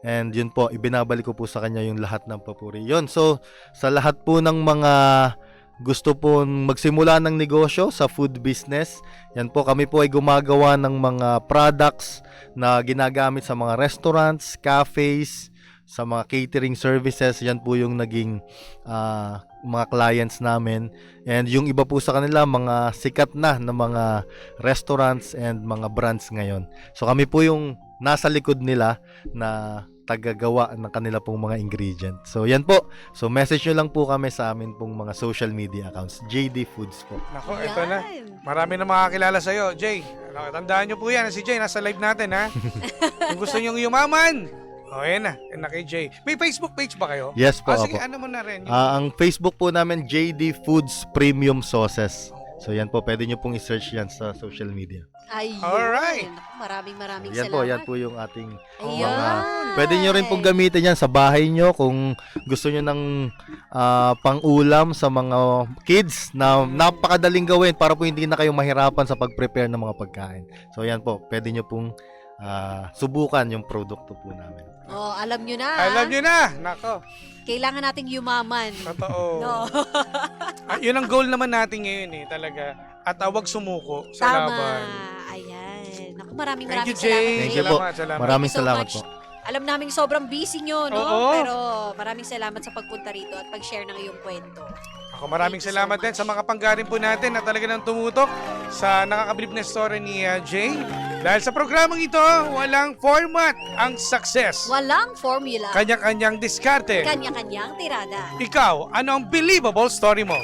Speaker 7: And yun po, ibinabalik ko po sa kanya yung lahat ng papuri. Yun, so sa lahat po ng mga gusto po magsimula ng negosyo sa food business, yan po, kami po ay gumagawa ng mga products na ginagamit sa mga restaurants, cafes, sa mga catering services. Yan po yung naging mga clients namin. And yung iba po sa kanila, mga sikat na mga restaurants and mga brands ngayon. So kami po yung nasa likod nila na tagagawa ng kanila pong mga ingredients. So yan po. So message nyo lang po kami sa amin pong mga social media accounts. JD Foods po.
Speaker 5: Nako, ito na.
Speaker 6: Yan.
Speaker 5: Marami na makakilala sa'yo. Jay, tandaan nyo po yan. Si Jay, nasa live natin, ha? Kung gusto nyong yumaman, O, yan na. Yan na kay Jay. May Facebook page ba kayo?
Speaker 7: Yes po,
Speaker 5: Sige,
Speaker 7: opo.
Speaker 5: ano mo na rin.
Speaker 7: Ang Facebook po namin, JD Foods Premium Sauces. So yan po, pwede nyo pong i-search yan sa social media.
Speaker 6: Ayun.
Speaker 5: Alright.
Speaker 6: Naku, maraming
Speaker 7: Yan
Speaker 6: salamat.
Speaker 7: po yung ating
Speaker 6: Ayan.
Speaker 7: pwede nyo rin pong gamitin yan sa bahay nyo kung gusto nyo ng pang-ulam sa mga kids na napakadaling gawin para po hindi na kayo mahirapan sa pag-prepare ng mga pagkain. So yan po, pwede nyo pong subukan yung produkto po namin.
Speaker 6: Oh, alam nyo na.
Speaker 5: Alam nyo na. Nako.
Speaker 6: Kailangan nating yumaman.
Speaker 5: Totoo.
Speaker 6: No.
Speaker 5: Yun ang goal naman natin ngayon talaga. At wag sumuko sa
Speaker 6: Tama.
Speaker 5: laban.
Speaker 6: Ayan. Naku, maraming
Speaker 5: Thank you,
Speaker 6: salamat.
Speaker 5: Jay.
Speaker 7: Thank you po.
Speaker 5: Salamat.
Speaker 7: Maraming
Speaker 6: Thank you so
Speaker 7: salamat
Speaker 6: much.
Speaker 7: po.
Speaker 6: Alam namin sobrang busy nyo, no?
Speaker 5: Oo.
Speaker 6: Pero maraming salamat sa pagpunta rito at pag-share ng iyong kwento.
Speaker 5: Ako maraming
Speaker 6: Thank you so
Speaker 5: salamat
Speaker 6: much.
Speaker 5: din sa mga panggarin po natin na talaga nang tumutok sa nakakabilib na story ni Jay. Dahil sa programang ito, walang format ang success.
Speaker 6: Walang formula.
Speaker 5: Kanya-kanyang diskarte.
Speaker 6: Kanya-kanyang tirada.
Speaker 5: Ikaw, ano ang believable story mo?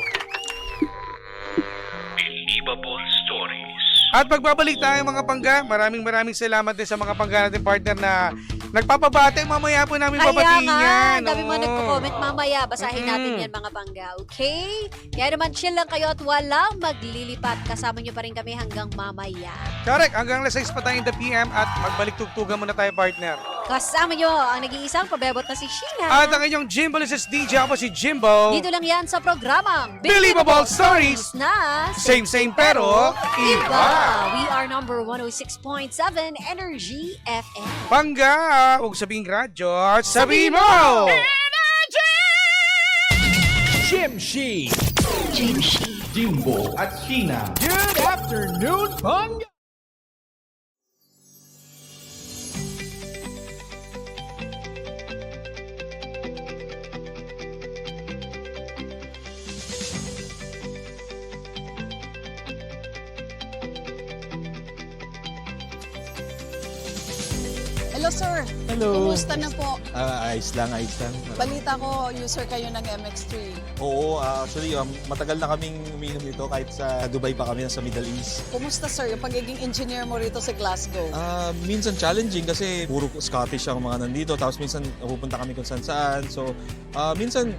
Speaker 1: Believable Stories.
Speaker 5: At pagbabalik tayo mga pangga, maraming salamat din sa mga pangga natin partner na nagpapabate. Mamaya po namin
Speaker 6: Kaya
Speaker 5: babatiin
Speaker 6: nga,
Speaker 5: yan.
Speaker 6: dami mo
Speaker 5: Oo.
Speaker 6: nagko-comment mamaya. Basahin
Speaker 5: Mm-mm.
Speaker 6: natin yan mga pangga, okay? Kaya naman chill lang kayo at walang maglilipat. Kasama nyo pa rin kami hanggang mamaya.
Speaker 5: Correct, hanggang alas 6 pa tayo in the PM at magbalik tugtugan muna tayo partner.
Speaker 6: Kasama nyo ang nag-iisang pabebot na si Sheena.
Speaker 5: At ang inyong Jimbo Lises DJ, ako si Jimbo.
Speaker 6: Dito lang yan sa programang
Speaker 5: Believable Stories
Speaker 6: na
Speaker 5: Same pero iba.
Speaker 6: We are number 106.7 Energy FM.
Speaker 5: Pangga, huwag sabihin radyo, sabihin mo!
Speaker 1: Jimshi,
Speaker 6: Jimshi.
Speaker 1: Jimbo,
Speaker 5: At Sheena.
Speaker 1: good afternoon, Panga!
Speaker 10: Hello sir,
Speaker 11: Hello.
Speaker 10: kumusta na po?
Speaker 11: Ayos lang.
Speaker 10: Balita ko, user kayo ng MX3.
Speaker 11: Oo, actually, matagal na kaming umiinom nito kahit sa Dubai pa kami, sa Middle East.
Speaker 10: Kumusta sir, yung pagiging engineer mo rito sa Glasgow?
Speaker 11: Minsan challenging kasi puro Scottish ang mga nandito, tapos minsan pupunta kami kung saan. So, minsan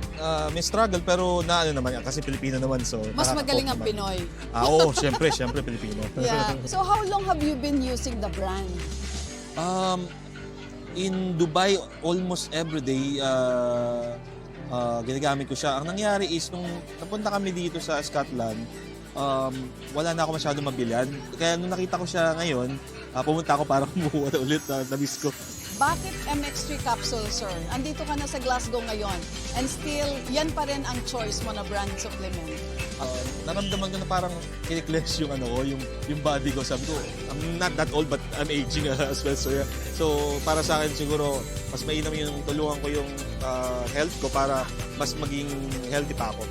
Speaker 11: may struggle pero naano naman kasi Pilipino naman. So,
Speaker 10: Mas
Speaker 11: nakaka-cope
Speaker 10: magaling ang
Speaker 11: naman.
Speaker 10: Pinoy.
Speaker 11: Oo, syempre Pilipino.
Speaker 10: Yeah. So how long have you been using the brand?
Speaker 11: In Dubai, almost every day, ginagamit ko siya. Ang nangyari is, nung napunta kami dito sa Scotland, wala na ako masyado mabilhan. Kaya nung nakita ko siya ngayon, pumunta ako para kumuha na ulit. Na-miss ko.
Speaker 10: Bakit MX3 capsule sir? Andito ka na sa Glasgow ngayon and still, yan pa rin ang choice mo na brand supplement.
Speaker 11: Naramdaman ko na parang kiniklex yung yung body ko. Sabi ko, I'm not that old but I'm aging as well. So, yeah. So para sa akin siguro, mas mainam yung tulungan ko yung health ko para mas maging healthy pa ako.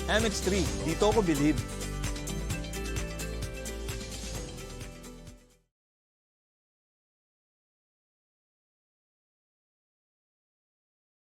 Speaker 11: MX3, dito ako believe.